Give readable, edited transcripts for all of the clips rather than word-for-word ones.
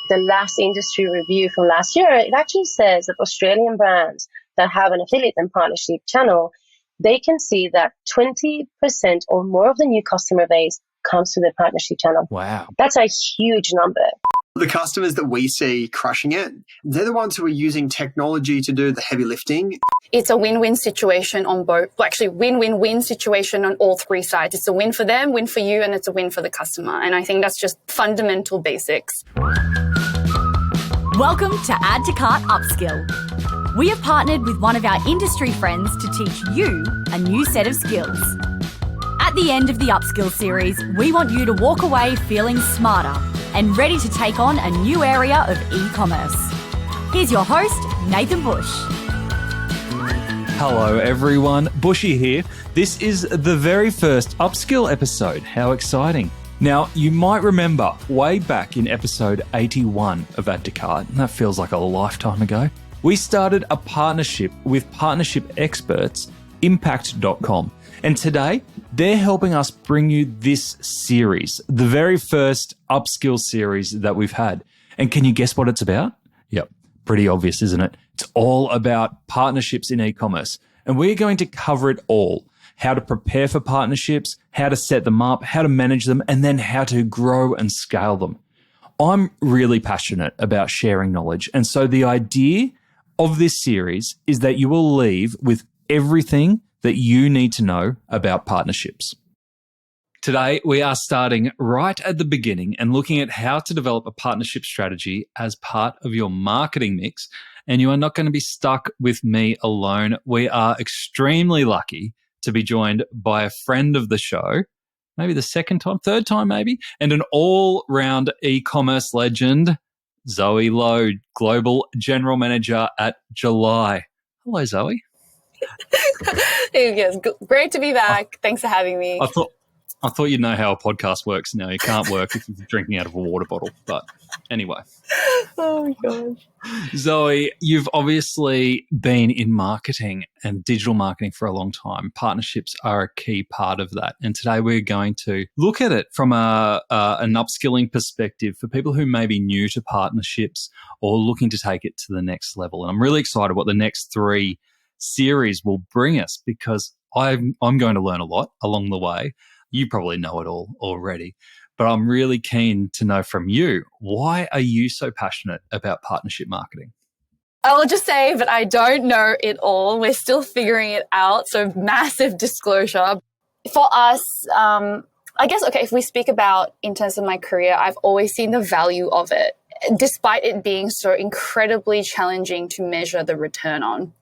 The last industry review from last year, it actually says that Australian brands that have an affiliate and partnership channel, they can see that 20% or more of the new customer base comes through their partnership channel. Wow. That's a huge number. The customers that we see crushing it, they're the ones who are using technology to do the heavy lifting. It's a win-win situation on both, well, actually win-win-win situation on all three sides. It's a win for them, win for you, and it's a win for the customer. And I think that's just fundamental basics. Welcome to Add To Cart Upskill. We have partnered with one of our industry friends to teach you a new set of skills. At the end of the Upskill series, we want you to walk away feeling smarter and ready to take on a new area of e-commerce. Here's your host, Nathan Bush. Hello everyone, Bushy here. This is the very first Upskill episode. How exciting. Now, you might remember way back in episode 81 of Add To Cart, and that feels like a lifetime ago, we started a partnership with partnership experts, Impact.com. And today, they're helping us bring you this series, the very first Upskill series that we've had. And can you guess what it's about? Yep, pretty obvious, isn't it? It's all about partnerships in e-commerce. And we're going to cover it all. How to prepare for partnerships, how to set them up, how to manage them, and then how to grow and scale them. I'm really passionate about sharing knowledge. And so the idea of this series is that you will leave with everything that you need to know about partnerships. Today, we are starting right at the beginning and looking at how to develop a partnership strategy as part of your marketing mix. And you are not going to be stuck with me alone. We are extremely lucky to be joined by a friend of the show, maybe the second time, third time maybe, and an all-round e-commerce legend, Zoe Lowe, Global General Manager at July. Hello, Zoe. Yes, great to be back. Thanks for having me. I thought you'd know how a podcast works now. You can't work if you're drinking out of a water bottle. But anyway. Oh, my gosh. Zoe, you've obviously been in marketing and digital marketing for a long time. Partnerships are a key part of that. And today we're going to look at it from an upskilling perspective for people who may be new to partnerships or looking to take it to the next level. And I'm really excited what the next three series will bring us because I'm going to learn a lot along the way. You probably know it all already, but I'm really keen to know from you, why are you so passionate about partnership marketing? I'll just say that I don't know it all. We're still figuring it out. So massive disclosure. For us, I guess, okay, if we speak about in terms of my career, I've always seen the value of it, despite it being so incredibly challenging to measure the return on.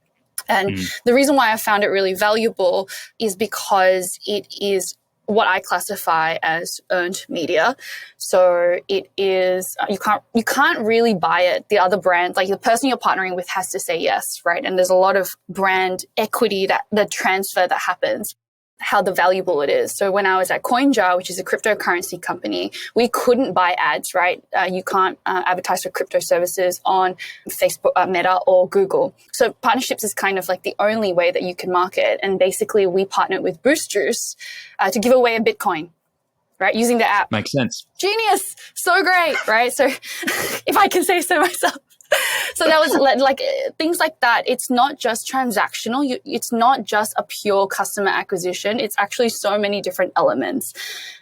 And the reason why I found it really valuable is because it is what I classify as earned media. So it is, you can't really buy it. The other brand, like the person you're partnering with has to say yes, right? And there's a lot of brand equity that the transfer that happens, how the valuable it is. So when I was at CoinJar, which is a cryptocurrency company, we couldn't buy ads, right? You can't advertise for crypto services on Facebook, Meta, or Google. So partnerships is kind of like the only way that you can market. And basically, we partnered with Boost Juice to give away a Bitcoin, right? Using the app. Makes sense. Genius. So great, right? So if I can say so myself. So that was like things like that. It's not just transactional. It's not just a pure customer acquisition. It's actually so many different elements.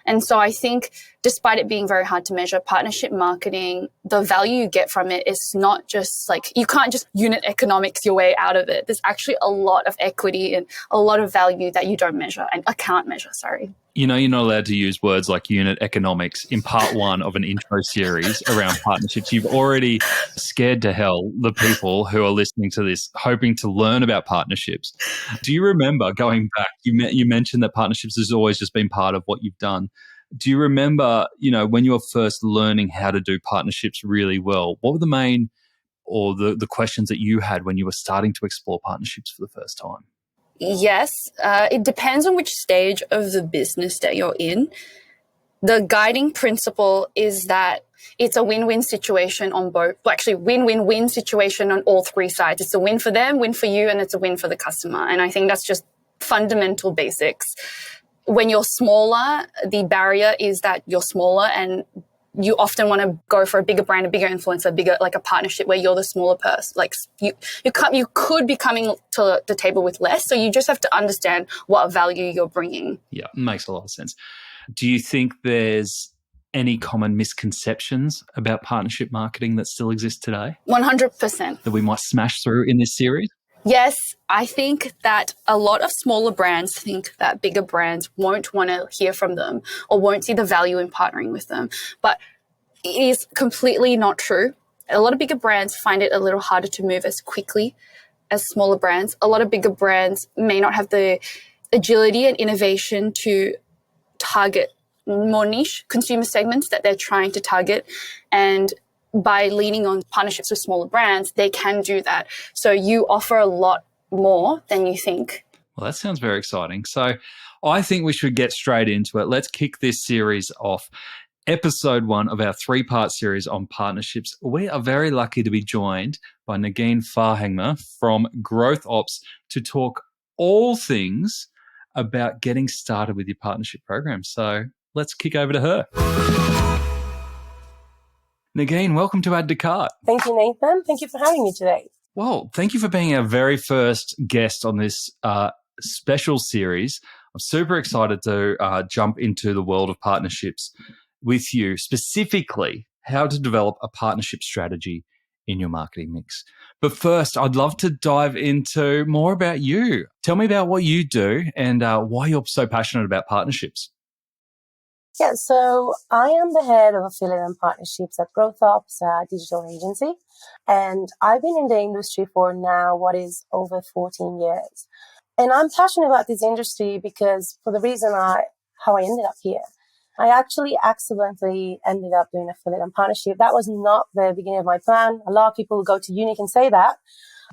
And so I think despite it being very hard to measure, partnership marketing, the value you get from it is not just like, you can't just unit economics your way out of it. There's actually a lot of equity and a lot of value that you don't measure and can't measure, sorry. You know, you're not allowed to use words like unit economics in part one of an intro series around partnerships. You've already scared to hell the people who are listening to this, hoping to learn about partnerships. Do you remember going back, you mentioned that partnerships has always just been part of what you've done. Do you remember, when you were first learning how to do partnerships really well, what were the main or the questions that you had when you were starting to explore partnerships for the first time? Yes, it depends on which stage of the business that you're in. The guiding principle is that it's a win-win situation on both, well, actually win-win-win situation on all three sides. It's a win for them, win for you, and it's a win for the customer. And I think that's just fundamental basics. When you're smaller, the barrier is that you're smaller and you often want to go for a bigger brand, a bigger influencer, bigger, like a partnership where you're the smaller person. Like you could be coming to the table with less. So you just have to understand what value you're bringing. Yeah, makes a lot of sense. Do you think there's any common misconceptions about partnership marketing that still exist today 100%. that we might smash through in this series? Yes, I think that a lot of smaller brands think that bigger brands won't want to hear from them or won't see the value in partnering with them. But it is completely not true. A lot of bigger brands find it a little harder to move as quickly as smaller brands. A lot of bigger brands may not have the agility and innovation to target more niche consumer segments that they're trying to target. And by leaning on partnerships with smaller brands, they can do that. So you offer a lot more than you think. Well, that sounds very exciting. So I think we should get straight into it. Let's kick this series off. Episode 1 of our 3-part series on partnerships. We are very lucky to be joined by Negin Farhangma from Growth Ops to talk all things about getting started with your partnership program. So let's kick over to her. Negin, welcome to Add To Cart. Thank you, Nathan. Thank you for having me today. Well, thank you for being our very first guest on this special series. I'm super excited to jump into the world of partnerships with you, specifically how to develop a partnership strategy in your marketing mix. But first, I'd love to dive into more about you. Tell me about what you do and why you're so passionate about partnerships. Yeah, so I am the head of affiliate and partnerships at Growth Ops, a digital agency. And I've been in the industry for now what is over 14 years. And I'm passionate about this industry because for the reason how I ended up here. I actually accidentally ended up doing affiliate and partnership. That was not the beginning of my plan. A lot of people who go to uni can say that.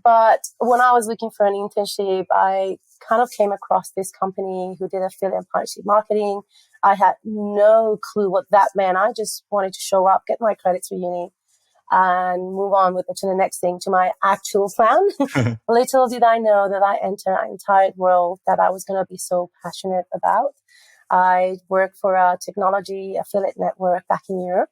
But when I was looking for an internship, I kind of came across this company who did affiliate and partnership marketing. I had no clue what that meant. I just wanted to show up, get my credits for uni, and move on to the next thing, to my actual plan. Little did I know that I entered an entire world that I was going to be so passionate about. I worked for a technology affiliate network back in Europe,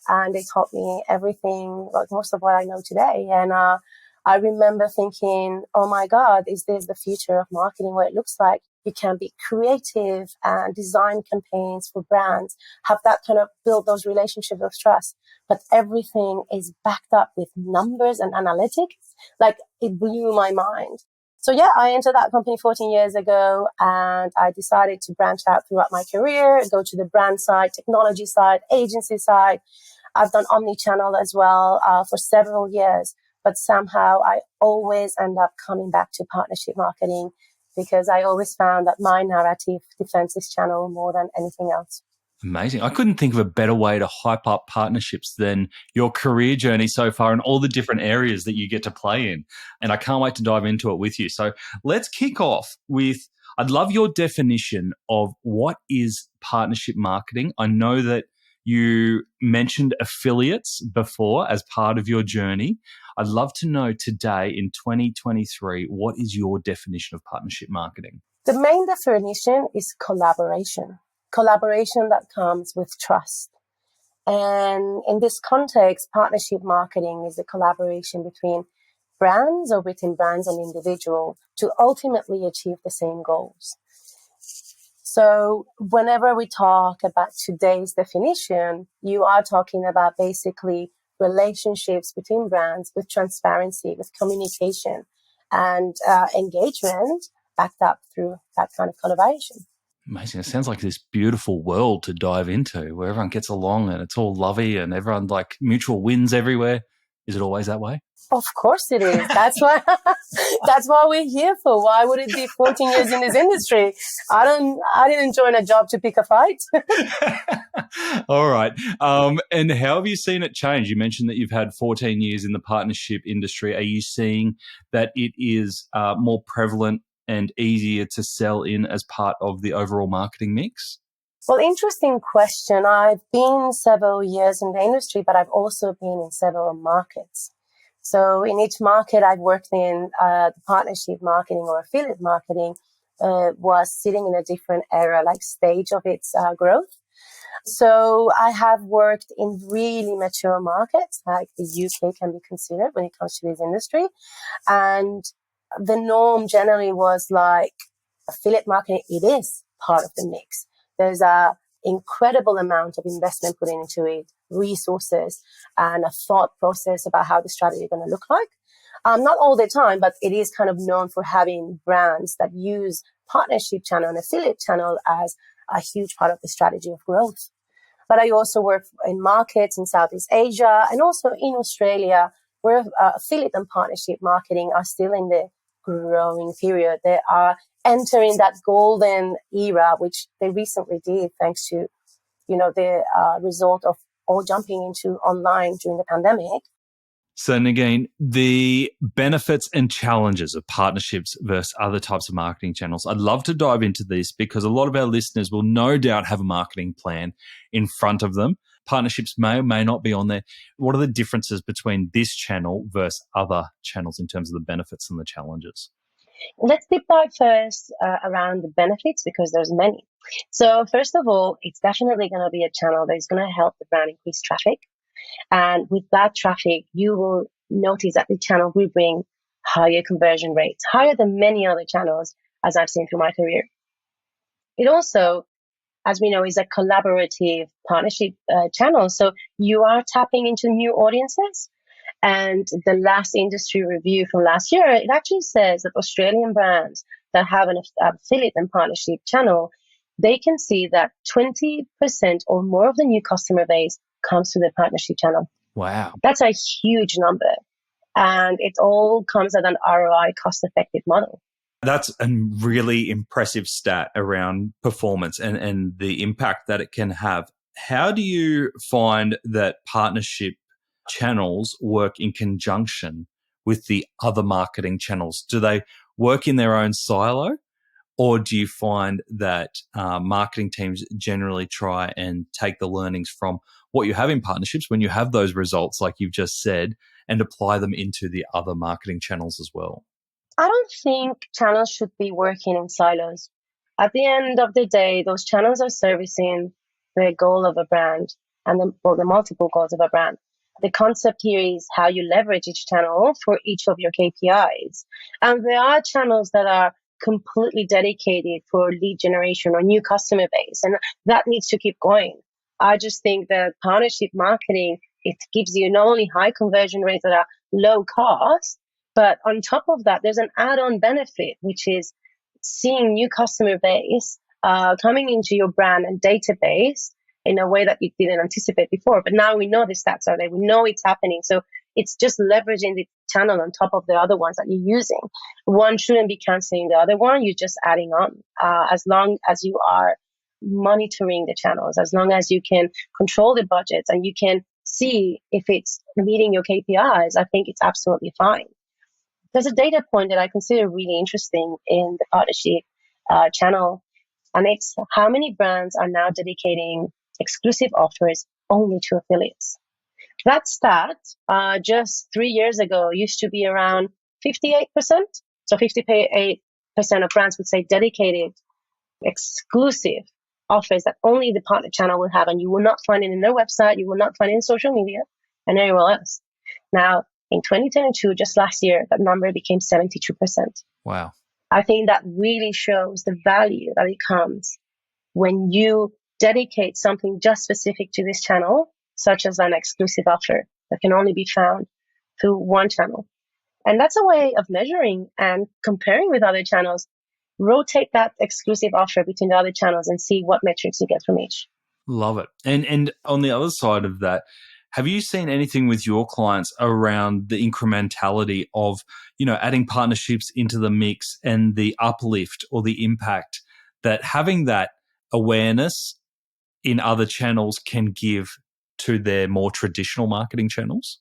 and they taught me everything, like most of what I know today. And I remember thinking, oh my God, is this the future of marketing, what it looks like? You can be creative and design campaigns for brands, have that kind of build those relationships of trust. But everything is backed up with numbers and analytics. Like, it blew my mind. So yeah, I entered that company 14 years ago, and I decided to branch out throughout my career, go to the brand side, technology side, agency side. I've done omni-channel as well for several years, but somehow I always end up coming back to partnership marketing because I always found that my narrative defends this channel more than anything else. Amazing. I couldn't think of a better way to hype up partnerships than your career journey so far and all the different areas that you get to play in. And I can't wait to dive into it with you. So let's kick off with, I'd love your definition of what is partnership marketing. I know that you mentioned affiliates before as part of your journey. I'd love to know today in 2023, what is your definition of partnership marketing? The main definition is collaboration. Collaboration that comes with trust. And in this context, partnership marketing is a collaboration between brands or between brands and individuals to ultimately achieve the same goals. So whenever we talk about today's definition, you are talking about basically relationships between brands with transparency, with communication and engagement backed up through that kind of collaboration. Amazing. It sounds like this beautiful world to dive into where everyone gets along and it's all lovey and everyone like mutual wins everywhere. Is it always that way? Of course it is. That's why we're here for. Why would it be 14 years in this industry? I didn't join a job to pick a fight. All right. And how have you seen it change? You mentioned that you've had 14 years in the partnership industry. Are you seeing that it is more prevalent and easier to sell in as part of the overall marketing mix? Well, interesting question. I've been several years in the industry, but I've also been in several markets. So in each market I've worked in, the partnership marketing or affiliate marketing was sitting in a different era, like stage of its growth. So I have worked in really mature markets, like the UK can be considered when it comes to this industry. And the norm generally was like affiliate marketing, it is part of the mix. There's a incredible amount of investment put into it, resources, and a thought process about how the strategy is going to look like. Not all the time, but it is kind of known for having brands that use partnership channel and affiliate channel as a huge part of the strategy of growth. But I also work in markets in Southeast Asia and also in Australia, where affiliate and partnership marketing are still in the growing period. They are entering that golden era, which they recently did thanks to, the result of all jumping into online during the pandemic. So, Nagin, the benefits and challenges of partnerships versus other types of marketing channels. I'd love to dive into this because a lot of our listeners will no doubt have a marketing plan in front of them. Partnerships may or may not be on there. What are the differences between this channel versus other channels in terms of the benefits and the challenges? Let's deep dive first around the benefits because there's many. So first of all, it's definitely going to be a channel that is going to help the brand increase traffic. And with that traffic, you will notice that the channel will bring higher conversion rates, higher than many other channels, as I've seen through my career. It also, as we know, is a collaborative partnership channel. So you are tapping into new audiences. And the last industry review from last year, it actually says that Australian brands that have an affiliate and partnership channel, they can see that 20% or more of the new customer base comes to the partnership channel. Wow. That's a huge number. And it all comes at an ROI cost-effective model. That's a really impressive stat around performance and the impact that it can have. How do you find that partnership channels work in conjunction with the other marketing channels? Do they work in their own silo? Or do you find that marketing teams generally try and take the learnings from what you have in partnerships when you have those results, like you've just said, and apply them into the other marketing channels as well? I don't think channels should be working in silos. At the end of the day, those channels are servicing the goal of a brand and the multiple goals of a brand. The concept here is how you leverage each channel for each of your KPIs. And there are channels that are completely dedicated for lead generation or new customer base, and that needs to keep going. I just think that partnership marketing, it gives you not only high conversion rates that are low cost, but on top of that, there's an add-on benefit, which is seeing new customer base coming into your brand and database in a way that you didn't anticipate before. But now we know the stats are there. We know it's happening. So it's just leveraging the channel on top of the other ones that you're using. One shouldn't be canceling the other one. You're just adding on. As long as you are monitoring the channels, as long as you can control the budgets and you can see if it's meeting your KPIs, I think it's absolutely fine. There's a data point that I consider really interesting in the partnership channel, and it's how many brands are now dedicating exclusive offers only to affiliates. That stat just 3 years ago used to be around 58%. So 58% of brands would say dedicated exclusive offers that only the partner channel will have, and you will not find it in their website, you will not find it in social media and anywhere else. Now, in 2022, just last year, that number became 72%. Wow. I think that really shows the value that it comes when you dedicate something just specific to this channel, such as an exclusive offer that can only be found through one channel. And that's a way of measuring and comparing with other channels. Rotate that exclusive offer between the other channels and see what metrics you get from each. Love it. And on the other side of that, have you seen anything with your clients around the incrementality of, adding partnerships into the mix and the uplift or the impact that having that awareness in other channels can give to their more traditional marketing channels?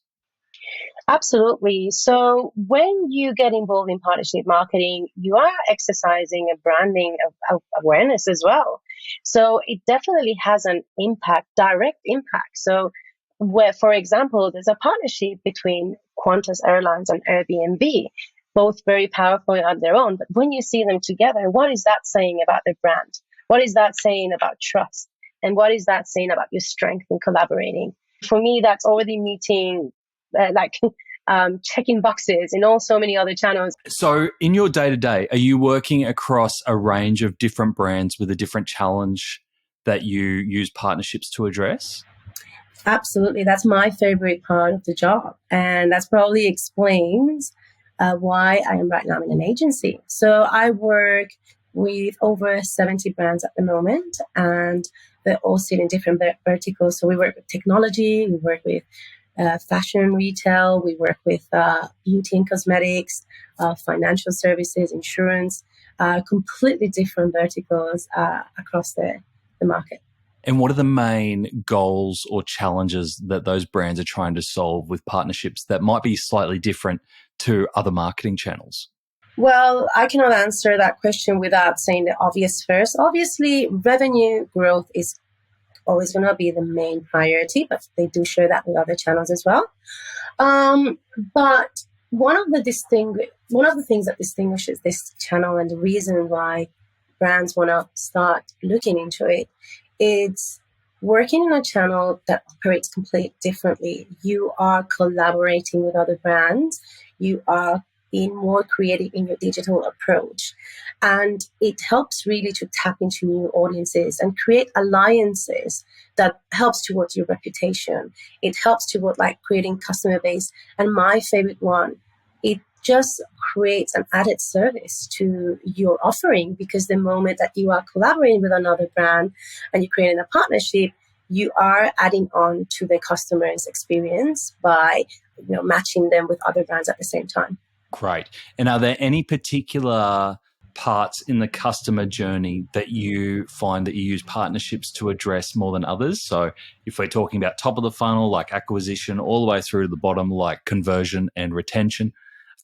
Absolutely. So when you get involved in partnership marketing, you are exercising a branding of awareness as well. So it definitely has an impact, direct impact. So where, for example, there's a partnership between Qantas Airlines and Airbnb, both very powerful on their own. But when you see them together, what is that saying about the brand? What is that saying about trust? And what is that saying about your strength in collaborating? For me, that's already meeting, checking boxes in all so many other channels. So in your day-to-day, are you working across a range of different brands with a different challenge that you use partnerships to address? Absolutely. That's my favorite part of the job. And that probably explains why I am right now in an agency. So I work with over 70 brands at the moment, and they're all sit in different verticals. So we work with technology, we work with fashion retail, we work with beauty and cosmetics, financial services, insurance, completely different verticals across the market. And what are the main goals or challenges that those brands are trying to solve with partnerships that might be slightly different to other marketing channels? Well, I cannot answer that question without saying the obvious first. Obviously, revenue growth is always going to be the main priority, but they do share that with other channels as well. But one of the things that distinguishes this channel and the reason why brands want to start looking into it, it's working in a channel that operates completely differently. You are collaborating with other brands. You are being more creative in your digital approach. And it helps really to tap into new audiences and create alliances that helps towards your reputation. It helps toward creating customer base. And my favorite one, it just creates an added service to your offering, because the moment that you are collaborating with another brand and you're creating a partnership, you are adding on to the customer's experience by matching them with other brands at the same time. Great. And are there any particular parts in the customer journey that you find that you use partnerships to address more than others? So if we're talking about top of the funnel, like acquisition, all the way through to the bottom, like conversion and retention,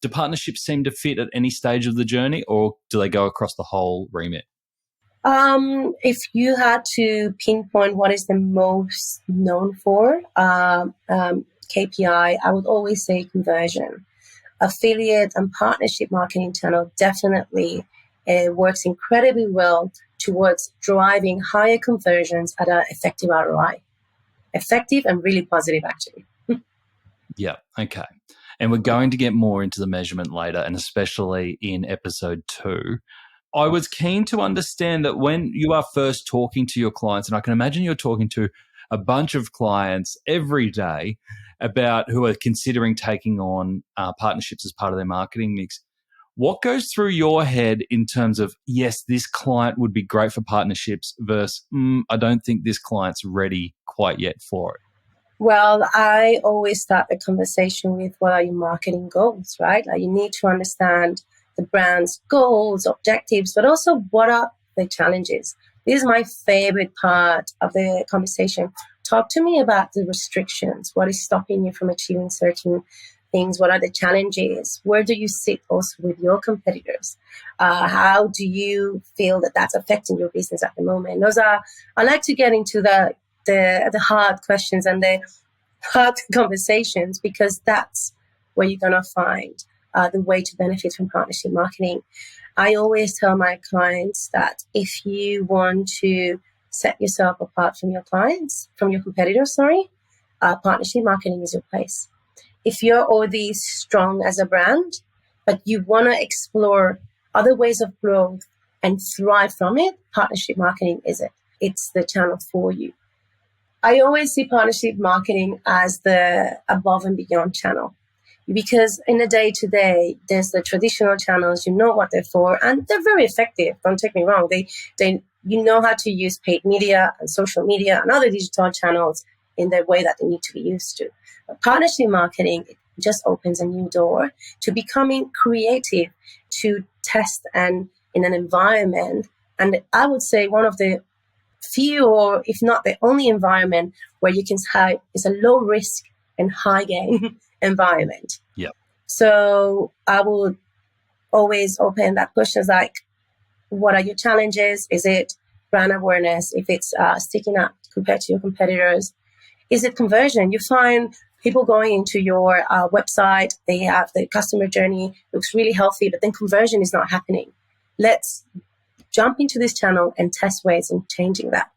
do partnerships seem to fit at any stage of the journey, or do they go across the whole remit? If you had to pinpoint what is the most known for KPI, I would always say conversion. Affiliate and partnership marketing channel definitely works incredibly well towards driving higher conversions at an effective ROI. Effective and really positive, actually. Yeah, okay. And we're going to get more into the measurement later, and especially in episode 2. I was keen to understand that when you are first talking to your clients, and I can imagine you're talking to a bunch of clients every day about who are considering taking on partnerships as part of their marketing mix, what goes through your head in terms of, yes, this client would be great for partnerships versus, I don't think this client's ready quite yet for it? Well, I always start the conversation with what are your marketing goals, right? You need to understand the brand's goals, objectives, but also what are the challenges. This is my favorite part of the conversation. Talk to me about the restrictions. What is stopping you from achieving certain things? What are the challenges? Where do you sit also with your competitors? How do you feel that that's affecting your business at the moment? I like to get into the hard questions and the hard conversations, because that's where you're going to find the way to benefit from partnership marketing. I always tell my clients that if you want to set yourself apart from your clients, from your competitors, partnership marketing is your place. If you're already strong as a brand, but you want to explore other ways of growth and thrive from it, partnership marketing is it. It's the channel for you. I always see partnership marketing as the above and beyond channel, because in the day-to-day, there's the traditional channels, you know what they're for, and they're very effective. Don't take me wrong. You know how to use paid media and social media and other digital channels in the way that they need to be used to. But partnership marketing just opens a new door to becoming creative, to test and in an environment. And I would say one of the few, or if not the only environment where you can have is a low risk and high gain environment. Yeah. So I would always open that questions like, what are your challenges? Is it brand awareness? If it's sticking out compared to your competitors, is it conversion? You find people going into your website, they have the customer journey, looks really healthy, but then conversion is not happening. Let's jump into this channel and test ways in changing that.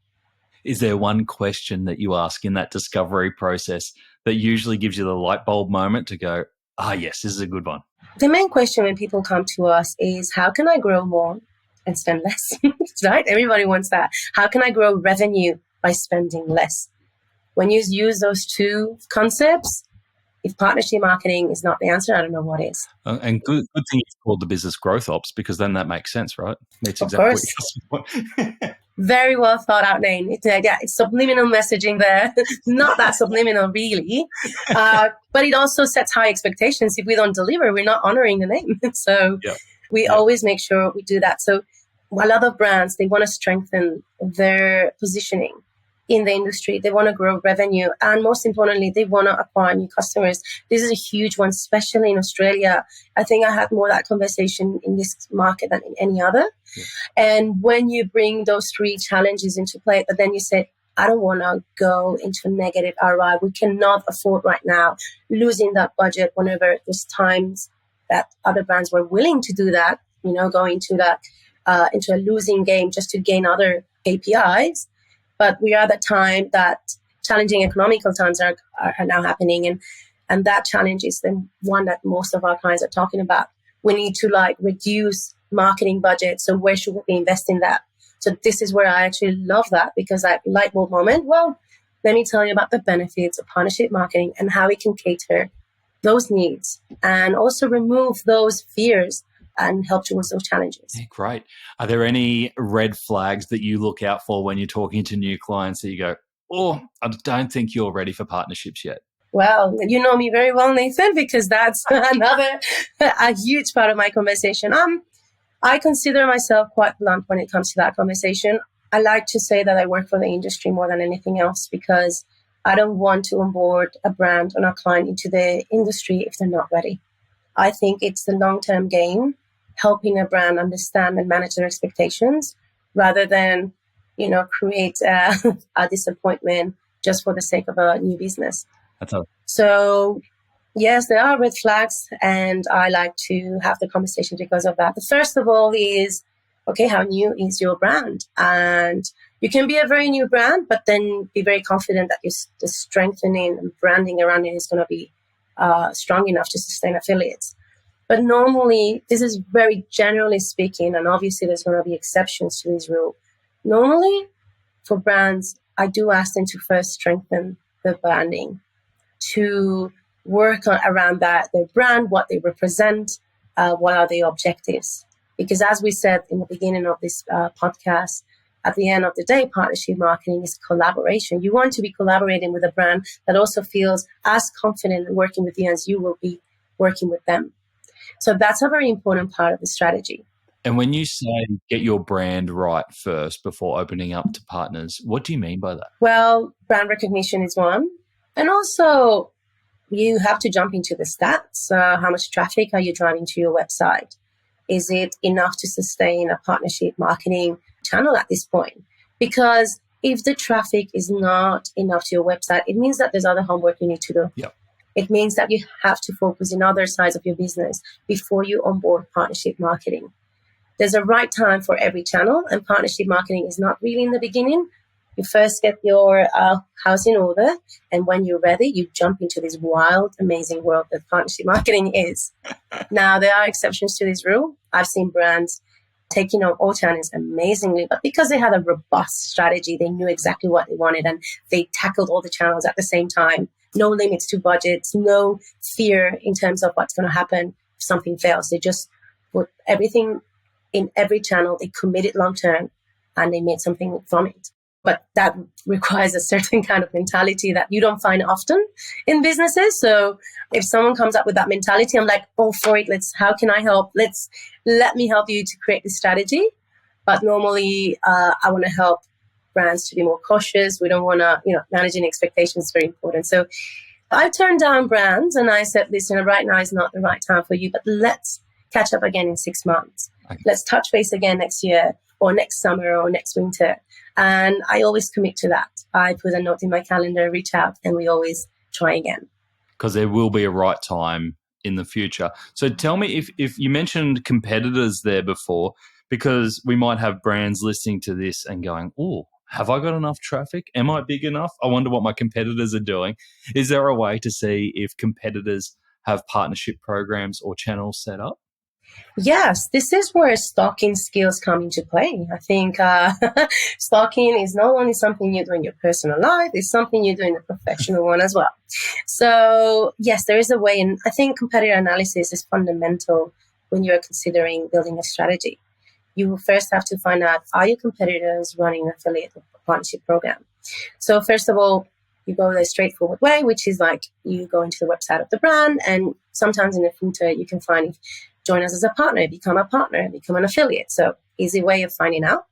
Is there one question that you ask in that discovery process that usually gives you the light bulb moment to go, yes, this is a good one? The main question when people come to us is, how can I grow more and spend less? Right? Everybody wants that. How can I grow revenue by spending less? When you use those two concepts, if partnership marketing is not the answer, I don't know what is. And good thing it's called the business growth ops, because then that makes sense, right? That's Of exactly course. what you're Very well thought out name. It's subliminal messaging there. Not that subliminal, really. But it also sets high expectations. If we don't deliver, we're not honoring the name. So we always make sure we do that. So a lot of brands, they want to strengthen their positioning in the industry. They want to grow revenue. And most importantly, they want to acquire new customers. This is a huge one, especially in Australia. I think I had more of that conversation in this market than in any other. Yeah. And when you bring those three challenges into play, but then you say, I don't want to go into negative ROI. We cannot afford right now losing that budget whenever there's times that other brands were willing to do that, go into that, into a losing game just to gain other KPIs. But we are at the time that challenging economical times are now happening. And that challenge is the one that most of our clients are talking about. We need to reduce marketing budget. So where should we be investing that? So this is where I actually love that, because light bulb moment. Well, let me tell you about the benefits of partnership marketing and how it can cater those needs and also remove those fears and help towards those challenges. Yeah, great. Are there any red flags that you look out for when you're talking to new clients that you go, I don't think you're ready for partnerships yet? Well, you know me very well, Nathan, because that's a huge part of my conversation. I consider myself quite blunt when it comes to that conversation. I like to say that I work for the industry more than anything else, because I don't want to onboard a brand or a client into the industry if they're not ready. I think it's the long-term game, helping a brand understand and manage their expectations rather than, create a disappointment just for the sake of a new business. So, yes, there are red flags, and I like to have the conversation because of that. The first of all is, okay, how new is your brand? And you can be a very new brand, but then be very confident that the strengthening and branding around it is going to be strong enough to sustain affiliates. But normally, this is very generally speaking, and obviously there's going to be exceptions to this rule. Normally, for brands, I do ask them to first strengthen the branding, to work around that, their brand, what they represent, what are their objectives. Because as we said in the beginning of this podcast, at the end of the day, partnership marketing is collaboration. You want to be collaborating with a brand that also feels as confident in working with you as you will be working with them. So that's a very important part of the strategy. And when you say get your brand right first before opening up to partners, what do you mean by that? Well, brand recognition is one. And also, you have to jump into the stats. How much traffic are you driving to your website? Is it enough to sustain a partnership marketing channel at this point? Because if the traffic is not enough to your website, it means that there's other homework you need to do. Yep. It means that you have to focus in other sides of your business before you onboard partnership marketing. There's a right time for every channel, and partnership marketing is not really in the beginning. You first get your house in order, and when you're ready, you jump into this wild, amazing world that partnership marketing is. Now, there are exceptions to this rule. I've seen brands taking on all channels amazingly, but because they had a robust strategy, they knew exactly what they wanted, and they tackled all the channels at the same time. No limits to budgets, no fear in terms of what's going to happen if something fails. They just put everything in every channel, they committed long term, and they made something from it. But that requires a certain kind of mentality that you don't find often in businesses. So if someone comes up with that mentality, I'm like, oh, for it. How can I help? Let me help you to create this strategy. But normally, I want to help brands to be more cautious. We don't want to, managing expectations is very important. So I turned down brands and I said, listen, right now is not the right time for you, but let's catch up again in 6 months. Okay. Let's touch base again next year or next summer or next winter. And I always commit to that. I put a note in my calendar, reach out, and we always try again. Because there will be a right time in the future. So tell me, if you mentioned competitors there before, because we might have brands listening to this and going, oh, have I got enough traffic? Am I big enough? I wonder what my competitors are doing. Is there a way to see if competitors have partnership programs or channels set up? Yes, this is where stalking skills come into play. I think stalking is not only something you do in your personal life, it's something you do in the professional one as well. So yes, there is a way, and I think competitor analysis is fundamental when you're considering building a strategy. You will first have to find out, are your competitors running an affiliate or partnership program? So first of all, you go the straightforward way, which is like you go into the website of the brand, and sometimes in the footer you can find if join us as a partner, become an affiliate. So easy way of finding out.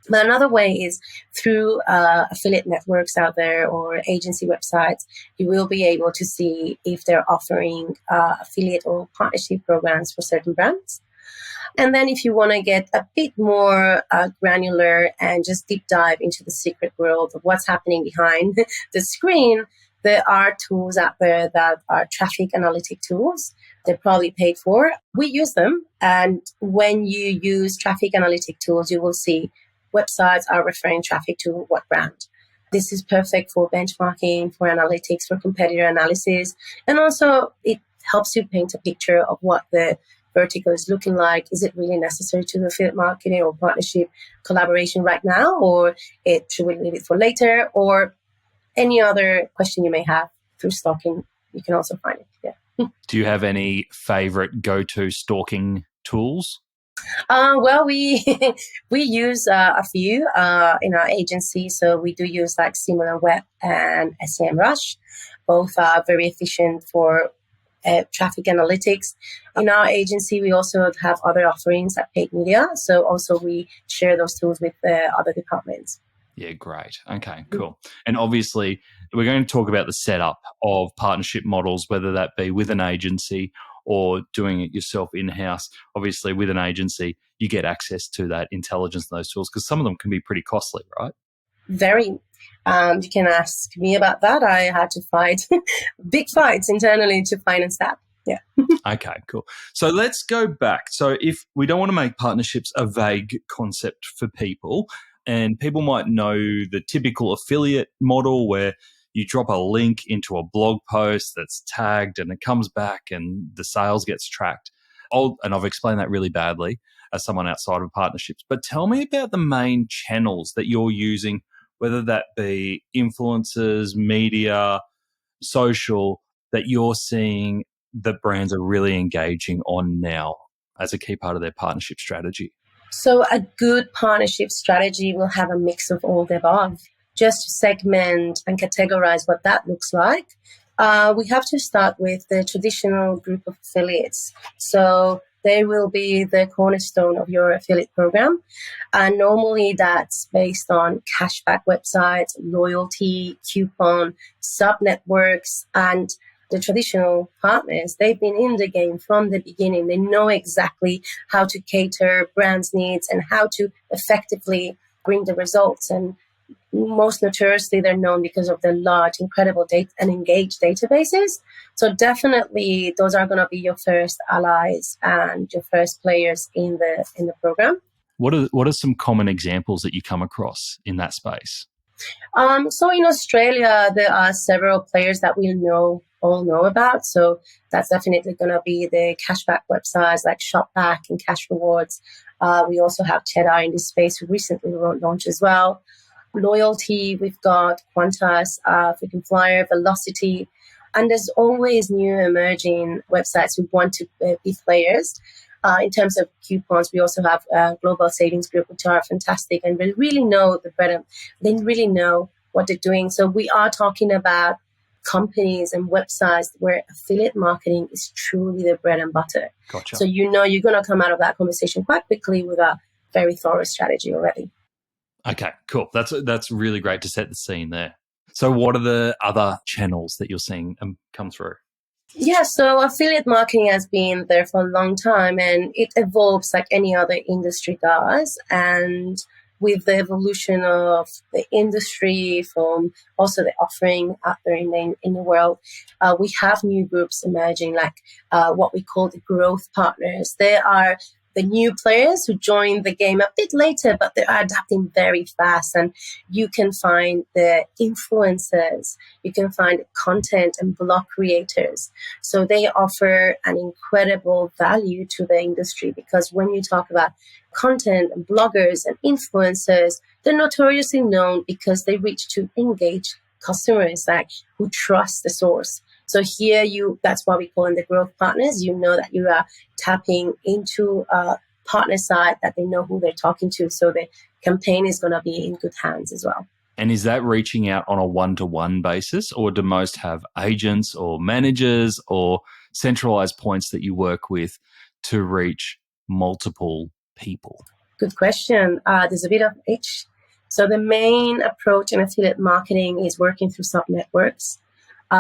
But another way is through affiliate networks out there or agency websites, you will be able to see if they're offering affiliate or partnership programs for certain brands. And then if you want to get a bit more granular and just deep dive into the secret world of what's happening behind the screen, there are tools out there that are traffic analytic tools. They're probably paid for. We use them. And when you use traffic analytic tools, you will see websites are referring traffic to what brand. This is perfect for benchmarking, for analytics, for competitor analysis. And also it helps you paint a picture of what the vertical is looking like. Is it really necessary to do affiliate marketing or partnership collaboration right now? Or should we leave it for later? Or any other question you may have through stalking, you can also find it. Yeah. Do you have any favorite go-to stalking tools? Well, we use a few in our agency. So we do use like SimilarWeb and SEMrush. Both are very efficient for traffic analytics. In our agency, we also have other offerings like paid media. So also we share those tools with other departments. Yeah, great. Okay, cool. And obviously, we're going to talk about the setup of partnership models, whether that be with an agency or doing it yourself in-house. Obviously, with an agency, you get access to that intelligence and those tools because some of them can be pretty costly, right? Very. You can ask me about that. I had to fight big fights internally to finance that. Yeah. Okay, cool. So let's go back. So if we don't want to make partnerships a vague concept for people, and people might know the typical affiliate model where you drop a link into a blog post that's tagged and it comes back and the sales gets tracked. And I've explained that really badly as someone outside of partnerships. But tell me about the main channels that you're using, whether that be influencers, media, social, that you're seeing that brands are really engaging on now as a key part of their partnership strategy. So a good partnership strategy will have a mix of all the above. Just to segment and categorize what that looks like, we have to start with the traditional group of affiliates. So they will be the cornerstone of your affiliate program. And normally that's based on cashback websites, loyalty, coupon, sub-networks, and the traditional partners. They've been in the game from the beginning. They know exactly how to cater brands' needs and how to effectively bring the results. And most notoriously, they're known because of their large, incredible data and engaged databases. So definitely, those are going to be your first allies and your first players in the program. What are some common examples that you come across in that space? So in Australia, there are several players that we all know about. So that's definitely going to be the cashback websites like Shopback and Cash Rewards. We also have Cheddar in this space who recently launched as well. Loyalty, we've got Qantas, Frequent Flyer, Velocity, and there's always new emerging websites who want to be players. In terms of coupons, we also have Global Savings Group, which are fantastic and they really know the bread. They really know what they're doing. So we are talking about companies and websites where affiliate marketing is truly the bread and butter. Gotcha. So you're going to come out of that conversation quite quickly with a very thorough strategy already. Okay, cool. That's really great to set the scene there. So what are the other channels that you're seeing come through? Yeah, so affiliate marketing has been there for a long time and it evolves like any other industry does. And with the evolution of the industry, from also the offering out there in the world, we have new groups emerging like what we call the growth partners. They are the new players who join the game a bit later, but they are adapting very fast. And you can find the influencers, you can find content and blog creators. So they offer an incredible value to the industry, because when you talk about content and bloggers and influencers, they're notoriously known because they reach to engage customers who trust the source. So here that's why we call them the growth partners. You know that you are tapping into a partner side that they know who they're talking to. So the campaign is going to be in good hands as well. And is that reaching out on a one-to-one basis, or do most have agents or managers or centralized points that you work with to reach multiple people? Good question. There's a bit of each. So the main approach in affiliate marketing is working through sub-networks.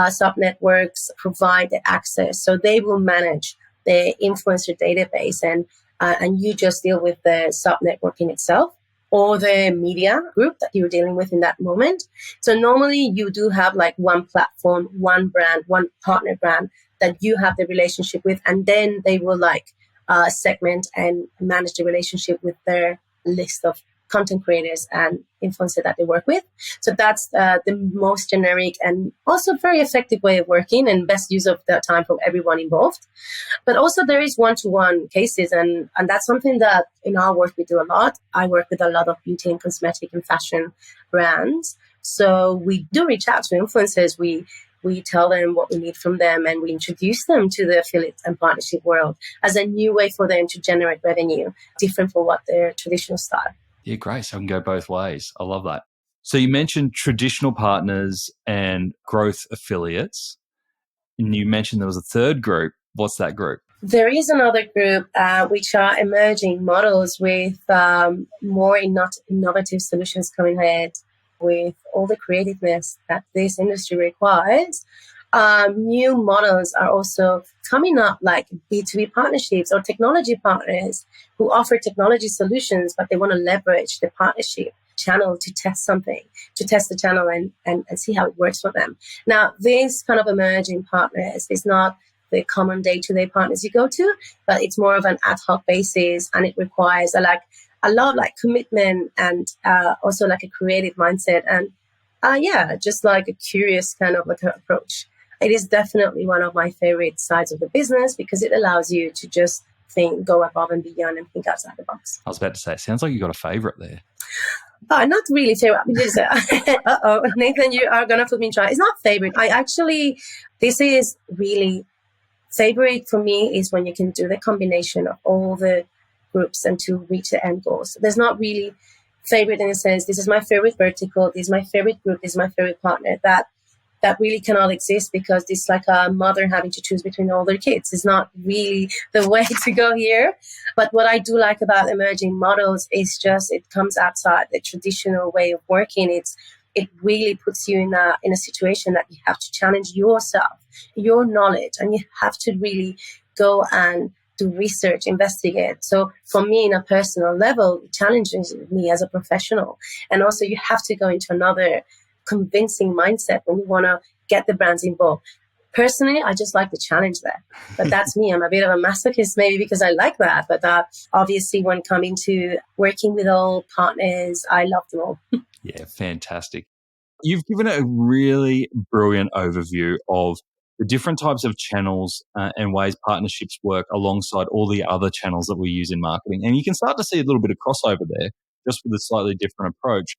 Sub-networks provide the access, so they will manage the influencer database, and you just deal with the sub-network in itself or the media group that you're dealing with in that moment. So normally you do have like one platform, one brand, one partner brand that you have the relationship with, and then they will segment and manage the relationship with their list of content creators and influencers that they work with. So that's the most generic and also very effective way of working and best use of the time for everyone involved. But also there is one-to-one cases, and that's something that in our work we do a lot. I work with a lot of beauty and cosmetic and fashion brands. So we do reach out to influencers. We tell them what we need from them, and we introduce them to the affiliate and partnership world as a new way for them to generate revenue, different from what their traditional style. Yeah, great. So I can go both ways. I love that. So you mentioned traditional partners and growth affiliates, and you mentioned there was a third group. What's that group? There is another group which are emerging models with more innovative solutions coming ahead with all the creativeness that this industry requires. New models are also coming up, like B2B partnerships or technology partners who offer technology solutions, but they want to leverage the partnership channel to test something, to test the channel and see how it works for them. Now, these kind of emerging partners is not the common day-to-day partners you go to, but it's more of an ad hoc basis, and it requires a lot of commitment and also a creative mindset and just a curious kind of approach. It is definitely one of my favorite sides of the business because it allows you to just go above and beyond and think outside the box. I was about to say, it sounds like you got a favorite there. Not really favorite. Uh-oh, Nathan, you are going to put me in charge. It's not favorite. This is really favorite for me is when you can do the combination of all the groups and to reach the end goals. There's not really favorite in a sense, this is my favorite vertical, this is my favorite group, this is my favorite partner. That really cannot exist because it's like a mother having to choose between all their kids. It's not really the way to go here. But what I do like about emerging models is just it comes outside the traditional way of working. It really puts you in a situation that you have to challenge yourself, your knowledge, and you have to really go and do research, investigate. So for me, in a personal level, it challenges me as a professional. And also you have to go into another convincing mindset when you want to get the brands involved. Personally, I just like the challenge there. But that's me. I'm a bit of a masochist maybe because I like that. But obviously when coming to working with all partners, I love them all. Yeah, fantastic. You've given a really brilliant overview of the different types of channels and ways partnerships work alongside all the other channels that we use in marketing. And you can start to see a little bit of crossover there, just with a slightly different approach.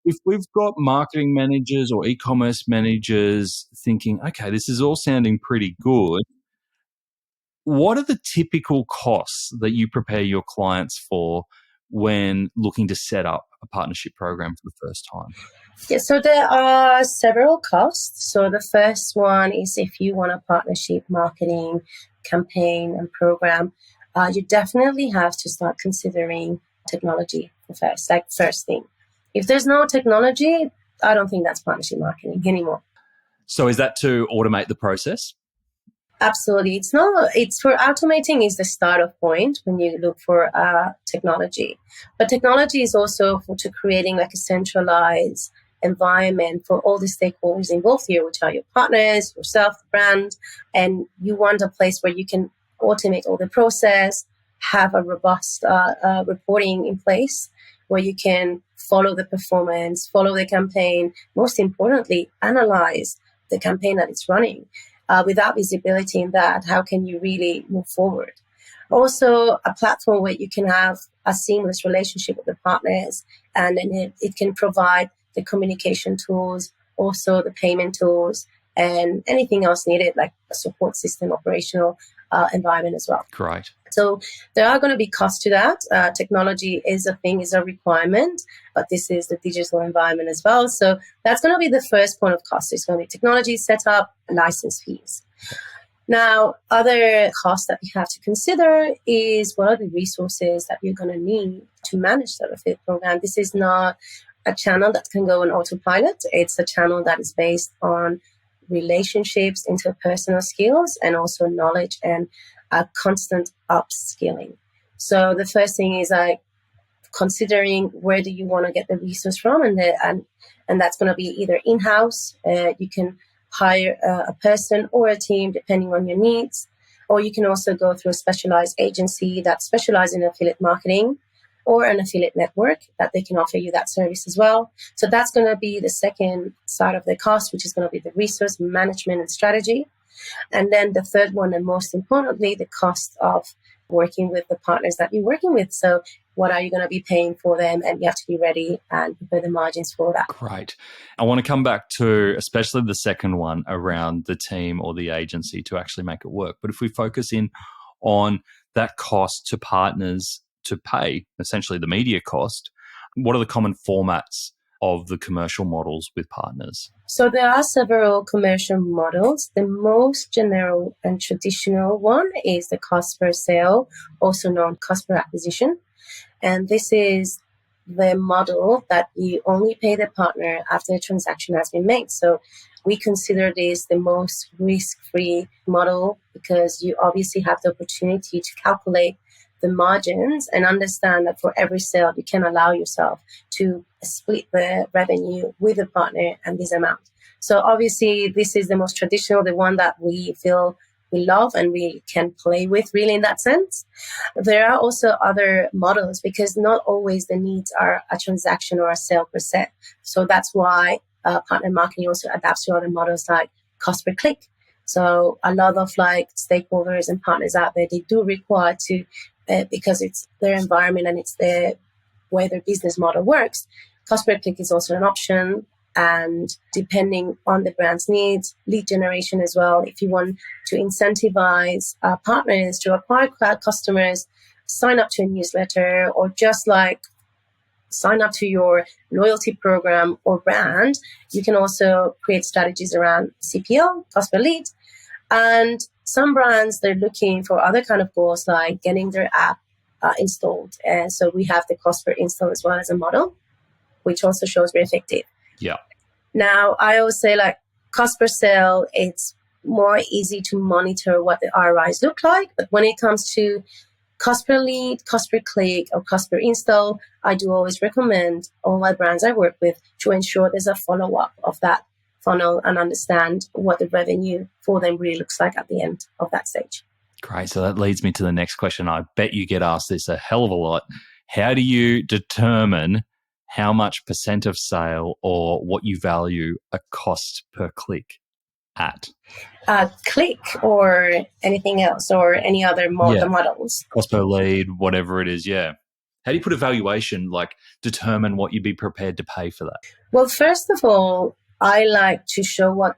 If we've got marketing managers or e-commerce managers thinking, okay, this is all sounding pretty good, what are the typical costs that you prepare your clients for when looking to set up a partnership program for the first time? Yeah, so there are several costs. So the first one is if you want a partnership marketing campaign and program, you definitely have to start considering technology first thing. If there's no technology, I don't think that's partnership marketing anymore. So is that to automate the process? Absolutely. It's for automating is the starting point when you look for technology. But technology is also to creating a centralized environment for all the stakeholders involved here, which are your partners, yourself, the brand, and you want a place where you can automate all the process, have a robust reporting in place where you can follow the performance, follow the campaign, most importantly, analyze the campaign that it's running. Without visibility in that, how can you really move forward? Also, a platform where you can have a seamless relationship with the partners, and then it can provide the communication tools, also the payment tools, and anything else needed, like a support system, operational environment as well. Great. So there are going to be costs to that. Technology is a requirement, but this is the digital environment as well. So that's going to be the first point of cost. It's going to be technology setup, license fees. Now, other costs that you have to consider is what are the resources that you're going to need to manage the affiliate program. This is not a channel that can go on autopilot. It's a channel that is based on relationships, interpersonal skills, and also knowledge and constant upskilling. So the first thing is like considering where do you want to get the resource from, and that's going to be either in-house. You can hire a person or a team depending on your needs, or you can also go through a specialized agency that specializes in affiliate marketing, or an affiliate network that they can offer you that service as well. So that's going to be the second side of the cost, which is going to be the resource management and strategy. And then the third one, and most importantly, the cost of working with the partners that you're working with. So what are you going to be paying for them? And you have to be ready and prepare the margins for that. Great. I want to come back to especially the second one around the team or the agency to actually make it work. But if we focus in on that cost to partners to pay, essentially the media cost, what are the common formats of the commercial models with partners? So there are several commercial models. The most general and traditional one is the cost per sale, also known cost per acquisition. And this is the model that you only pay the partner after the transaction has been made. So we consider this the most risk-free model because you obviously have the opportunity to calculate the margins and understand that for every sale, you can allow yourself to split the revenue with the partner and this amount. So obviously, this is the most traditional, the one that we feel we love and we can play with really in that sense. There are also other models because not always the needs are a transaction or a sale per se. So that's why partner marketing also adapts to other models like cost per click. So a lot of like stakeholders and partners out there, they do require to, because it's their environment and it's the way their business model works, cost per click is also an option. And depending on the brand's needs, lead generation as well. If you want to incentivize partners to acquire customers, sign up to a newsletter, or just like sign up to your loyalty program or brand, you can also create strategies around CPL, cost per lead. And some brands, they're looking for other kind of goals like getting their app installed. And so we have the cost per install as well as a model, which also shows very effective. Yeah. Now, I always say like cost per sale, it's more easy to monitor what the ROIs look like. But when it comes to cost per lead, cost per click, or cost per install, I do always recommend all my brands I work with to ensure there's a follow-up of that funnel and understand what the revenue for them really looks like at the end of that stage. Great. So that leads me to the next question. I bet you get asked this a hell of a lot. How do you determine how much percent of sale or what you value a cost per click at? Click or anything else or any other models? Cost per lead, whatever it is, yeah. How do you put a valuation, like determine what you'd be prepared to pay for that? Well, first of all, I like to show what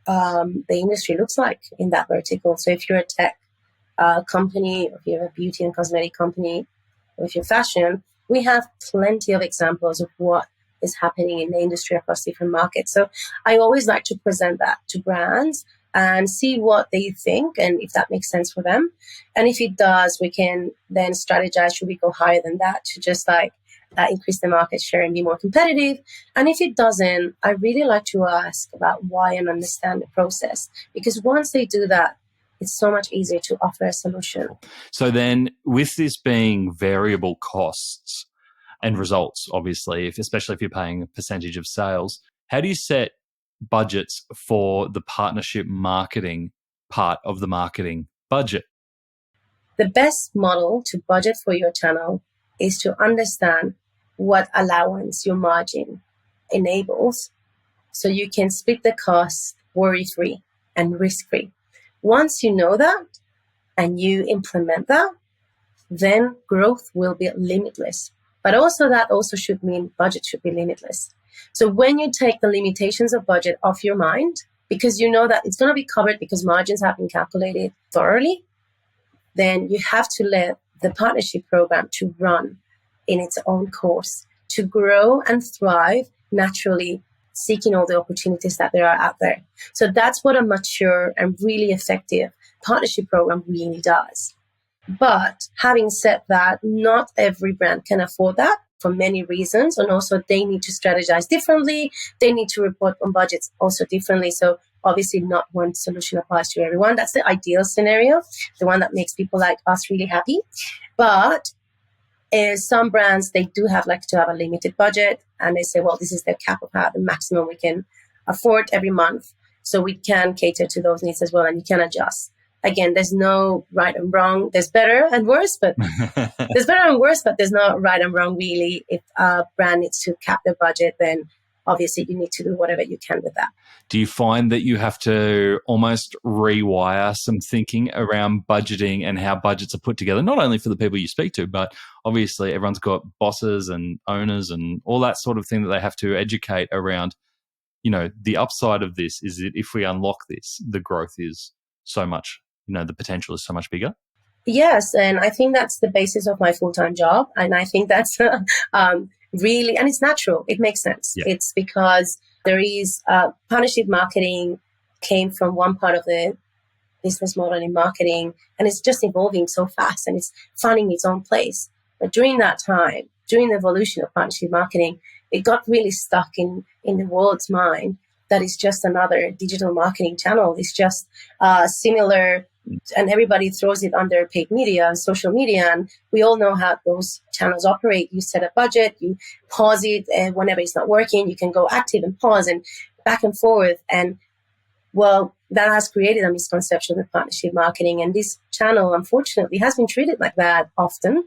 the industry looks like in that vertical. So if you're a tech company, or if you're a beauty and cosmetic company, or if you're fashion, we have plenty of examples of what is happening in the industry across different markets. So I always like to present that to brands and see what they think and if that makes sense for them. And if it does, we can then strategize, should we go higher than that to just like increase the market share and be more competitive. And if it doesn't, I really like to ask about why and understand the process. Because once they do that, it's so much easier to offer a solution. So then with this being variable costs and results, obviously, especially if you're paying a percentage of sales, how do you set budgets for the partnership marketing part of the marketing budget? The best model to budget for your channel is to understand what allowance your margin enables, so you can split the cost worry-free and risk-free. Once you know that and you implement that, then growth will be limitless. But also that also should mean budget should be limitless. So when you take the limitations of budget off your mind, because you know that it's going to be covered because margins have been calculated thoroughly, then you have to let the partnership program to run in its own course, to grow and thrive naturally, seeking all the opportunities that there are out there. So that's what a mature and really effective partnership program really does. But having said that, not every brand can afford that for many reasons. And also they need to strategize differently. They need to report on budgets also differently. So obviously not one solution applies to everyone. That's the ideal scenario, the one that makes people like us really happy. But some brands, they do have like to have a limited budget, and they say, well, this is the cap of how the maximum we can afford every month. So we can cater to those needs as well, and you can adjust. Again, there's no right and wrong. There's better and worse, but there's no right and wrong really. If a brand needs to cap their budget, then obviously you need to do whatever you can with that. Do you find that you have to almost rewire some thinking around budgeting and how budgets are put together, not only for the people you speak to, but obviously everyone's got bosses and owners and all that sort of thing that they have to educate around? You know, the upside of this is that if we unlock this, the growth is so much, the potential is so much bigger. Yes, and I think that's the basis of my full-time job. And I think that's really, and it's natural. It makes sense. Yeah. It's because there is partnership marketing came from one part of the business model in marketing, and it's just evolving so fast and it's finding its own place. But during that time, during the evolution of partnership marketing, it got really stuck in the world's mind that it's just another digital marketing channel. It's just similar, and everybody throws it under paid media and social media. And we all know how those channels operate. You set a budget, you pause it, and whenever it's not working, you can go active and pause and back and forth. And well, that has created a misconception of partnership marketing. And this channel, unfortunately, has been treated like that often.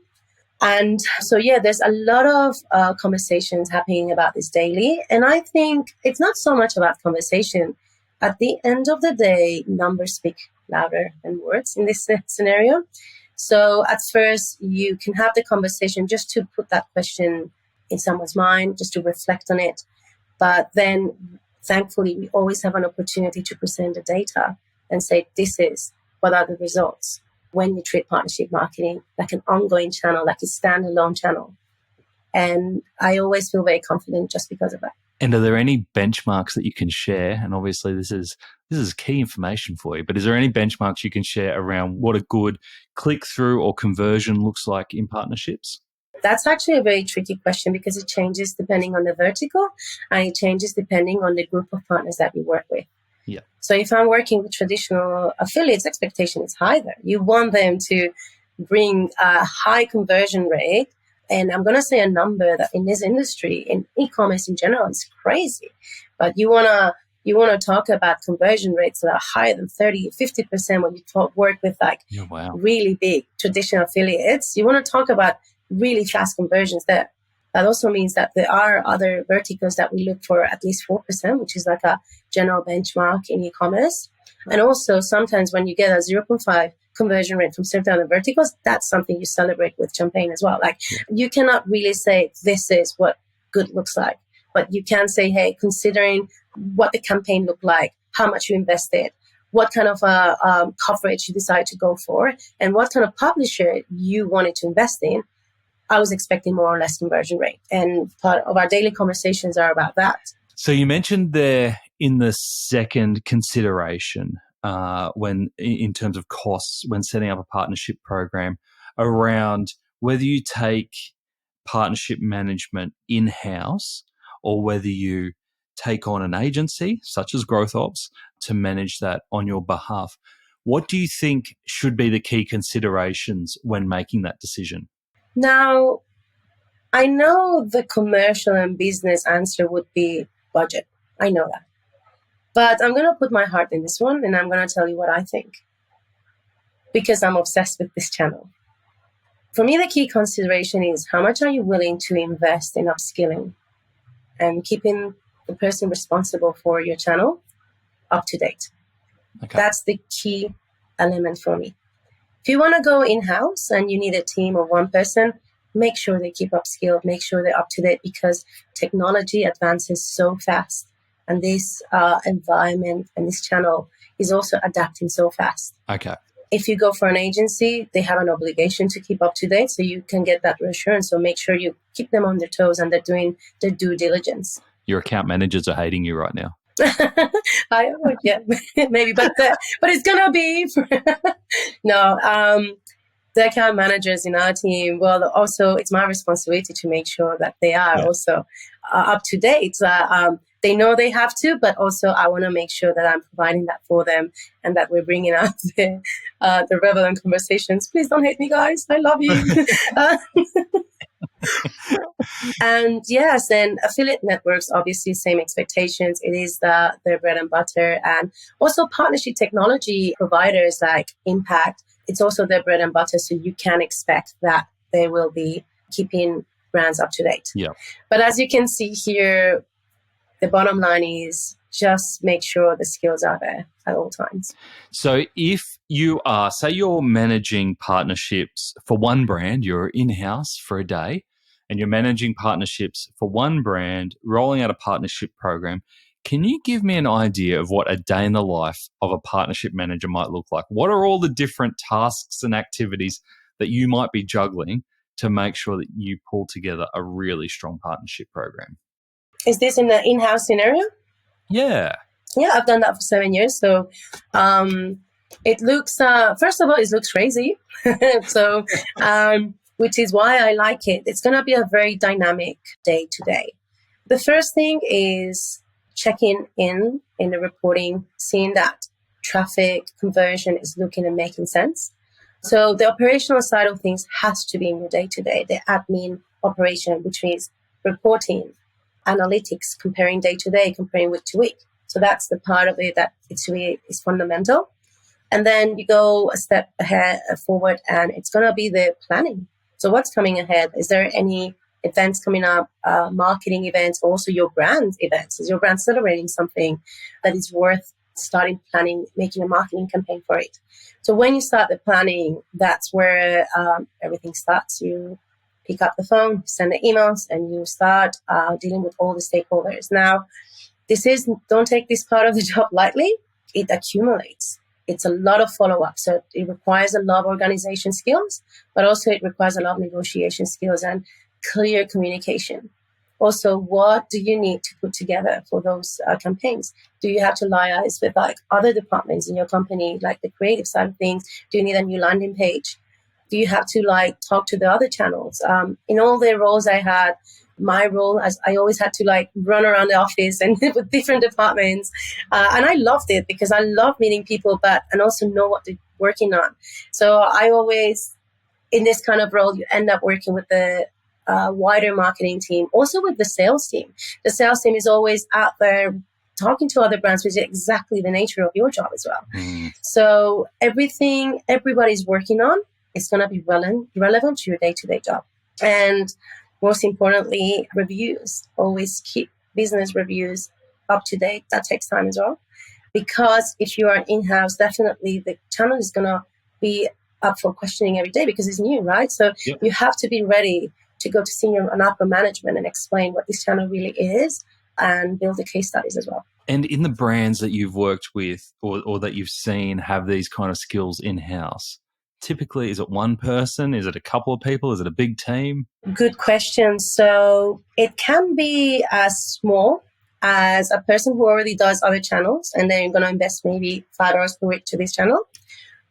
And so, yeah, there's a lot of conversations happening about this daily. And I think it's not so much about conversation. At the end of the day, numbers speak louder than words in this scenario. So at first, you can have the conversation just to put that question in someone's mind, just to reflect on it. But then, thankfully, we always have an opportunity to present the data and say, this is what are the results when you treat partnership marketing like an ongoing channel, like a standalone channel. And I always feel very confident just because of that. And are there any benchmarks that you can share? And obviously this is key information for you, but is there any benchmarks you can share around what a good click-through or conversion looks like in partnerships? That's actually a very tricky question because it changes depending on the vertical and it changes depending on the group of partners that you work with. Yeah. So if I'm working with traditional affiliates, expectation is high there. You want them to bring a high conversion rate. And I'm going to say a number that in this industry, in e-commerce in general, is crazy. But you want to talk about conversion rates that are higher than 30, 50% when you work with really big traditional affiliates. You want to talk about really fast conversions there. That also means that there are other verticals that we look for at least 4%, which is like a general benchmark in e-commerce. And also sometimes when you get a 0.5 conversion rate from certain other verticals, that's something you celebrate with champagne as well. You cannot really say this is what good looks like, but you can say, hey, considering what the campaign looked like, how much you invested, what kind of coverage you decide to go for, and what kind of publisher you wanted to invest in, I was expecting more or less conversion rate. And part of our daily conversations are about that. So you mentioned there in the second consideration, when in terms of costs, when setting up a partnership program, around whether you take partnership management in-house or whether you take on an agency such as GrowthOps to manage that on your behalf. What do you think should be the key considerations when making that decision? Now, I know the commercial and business answer would be budget. I know that. But I'm going to put my heart in this one and I'm going to tell you what I think. because I'm obsessed with this channel. For me, the key consideration is how much are you willing to invest in upskilling and keeping the person responsible for your channel up to date. Okay. That's the key element for me. If you want to go in-house and you need a team of one person, make sure they keep upskilled, make sure they're up to date, because technology advances so fast. And this environment and this channel is also adapting so fast. Okay. If you go for an agency, they have an obligation to keep up to date, so you can get that reassurance. So make sure you keep them on their toes and they're doing their due diligence. Your account managers are hating you right now. Yeah, maybe, but it's gonna be no. The account managers in our team, well, also it's my responsibility to make sure that they are also up to date. They know they have to, but also I want to make sure that I'm providing that for them and that we're bringing out the relevant conversations. Please don't hate me, guys. I love you. And yes, and affiliate networks, obviously, same expectations. It is their bread and butter. And also partnership technology providers like Impact, it's also their bread and butter. So you can expect that they will be keeping brands up to date. Yeah. But as you can see here, the bottom line is just make sure the skills are there at all times. So if you are, say you're managing partnerships for one brand, you're in-house for a day, and you're managing partnerships for one brand, rolling out a partnership program, can you give me an idea of what a day in the life of a partnership manager might look like? What are all the different tasks and activities that you might be juggling to make sure that you pull together a really strong partnership program? Is this in the in-house scenario? Yeah. Yeah, I've done that for 7 years. So it looks, first of all, it looks crazy. So, which is why I like it. It's going to be a very dynamic day today. The first thing is checking in the reporting, seeing that traffic conversion is looking and making sense. So the operational side of things has to be in your day-to-day, the admin operation, which means reporting, analytics, comparing day-to-day, comparing week-to-week. So that's the part of it that is fundamental. And then you go a step ahead, forward, and it's going to be the planning. So what's coming ahead? Is there any events coming up, marketing events, also your brand events? Is your brand celebrating something that is worth starting planning, making a marketing campaign for it? So when you start the planning, that's where everything starts. You pick up the phone, send the emails, and you start dealing with all the stakeholders. Now, don't take this part of the job lightly. It accumulates. It's a lot of follow-up. So it requires a lot of organization skills, but also it requires a lot of negotiation skills and clear communication. Also, what do you need to put together for those campaigns? Do you have to liaise with other departments in your company, like the creative side of things? Do you need a new landing page? Do you have to talk to the other channels? In all the roles I had, my role, as I always had to run around the office and with different departments. And I loved it because I love meeting people, and also know what they're working on. So I always, in this kind of role, you end up working with the wider marketing team, also with the sales team. The sales team is always out there talking to other brands, which is exactly the nature of your job as well. So everything everybody's working on is going to be relevant to your day-to-day job. And most importantly, reviews. Always keep business reviews up to date. That takes time as well. Because if you are in-house, definitely the channel is going to be up for questioning every day because it's new, right? So you have to be ready to go to senior and upper management and explain what this channel really is and build the case studies as well. And in the brands that you've worked with or that you've seen have these kind of skills in-house, typically, is it one person? Is it a couple of people? Is it a big team? Good question. So it can be as small as a person who already does other channels and then you're going to invest maybe $5 per week to this channel.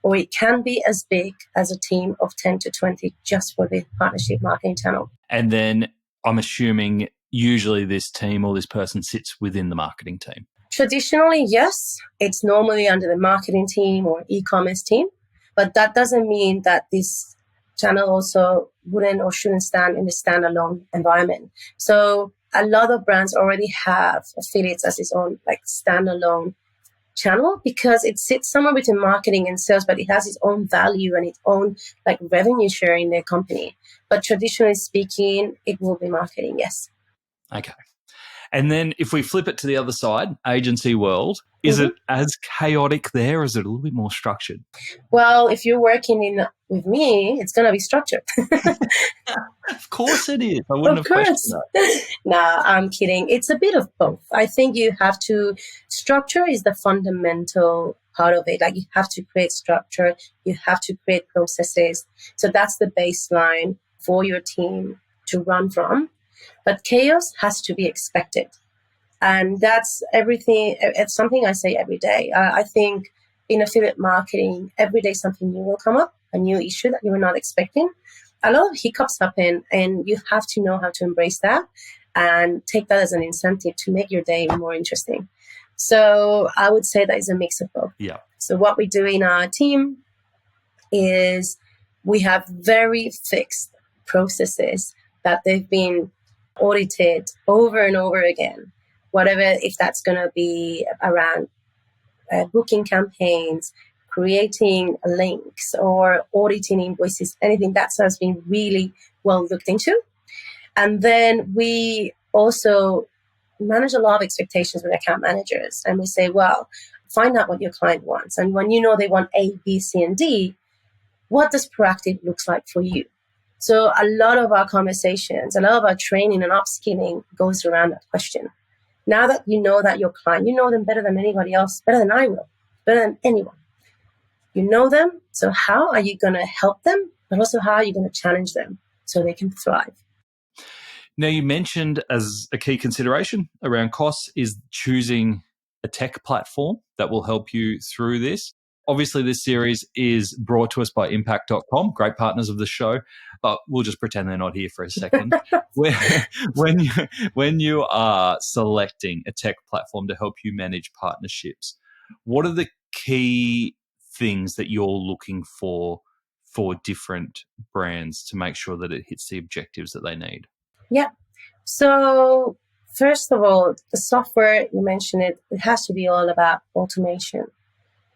Or it can be as big as a team of 10 to 20 just for the partnership marketing channel. And then I'm assuming usually this team or this person sits within the marketing team. Traditionally, yes. It's normally under the marketing team or e-commerce team. But that doesn't mean that this channel also wouldn't or shouldn't stand in a standalone environment. So a lot of brands already have affiliates as its own standalone channel because it sits somewhere between marketing and sales, but it has its own value and its own like revenue share in their company. But traditionally speaking, it will be marketing, yes. Okay. And then if we flip it to the other side, agency world, is it as chaotic there, or is it a little bit more structured? Well, if you're working with me, it's going to be structured. Of course it is. I wouldn't have questioned that. Nah, I'm kidding. It's a bit of both. I think you have to, structure is the fundamental part of it. Like you have to create structure, you have to create processes. So that's the baseline for your team to run from. But chaos has to be expected. And that's everything. It's something I say every day. I think in affiliate marketing, every day something new will come up, a new issue that you were not expecting. A lot of hiccups happen, and you have to know how to embrace that and take that as an incentive to make your day more interesting. So I would say that is a mix of both. Yeah. So what we do in our team is we have very fixed processes that they've been audited over and over again. Whatever, if that's going to be around booking campaigns, creating links, or auditing invoices, anything that has been really well looked into. And then we also manage a lot of expectations with account managers. And we say, well, find out what your client wants. And when you know they want A, B, C, and D, what does proactive looks like for you? So a lot of our conversations, a lot of our training and upskilling goes around that question. Now that you know that your client, you know them better than anybody else, better than I will, better than anyone. You know them, so how are you going to help them, but also how are you going to challenge them so they can thrive? Now, you mentioned as a key consideration around costs is choosing a tech platform that will help you through this. Obviously, this series is brought to us by Impact.com, great partners of the show, but we'll just pretend they're not here for a second. When you are selecting a tech platform to help you manage partnerships, what are the key things that you're looking for different brands to make sure that it hits the objectives that they need? Yeah. So first of all, the software, you mentioned it has to be all about automation.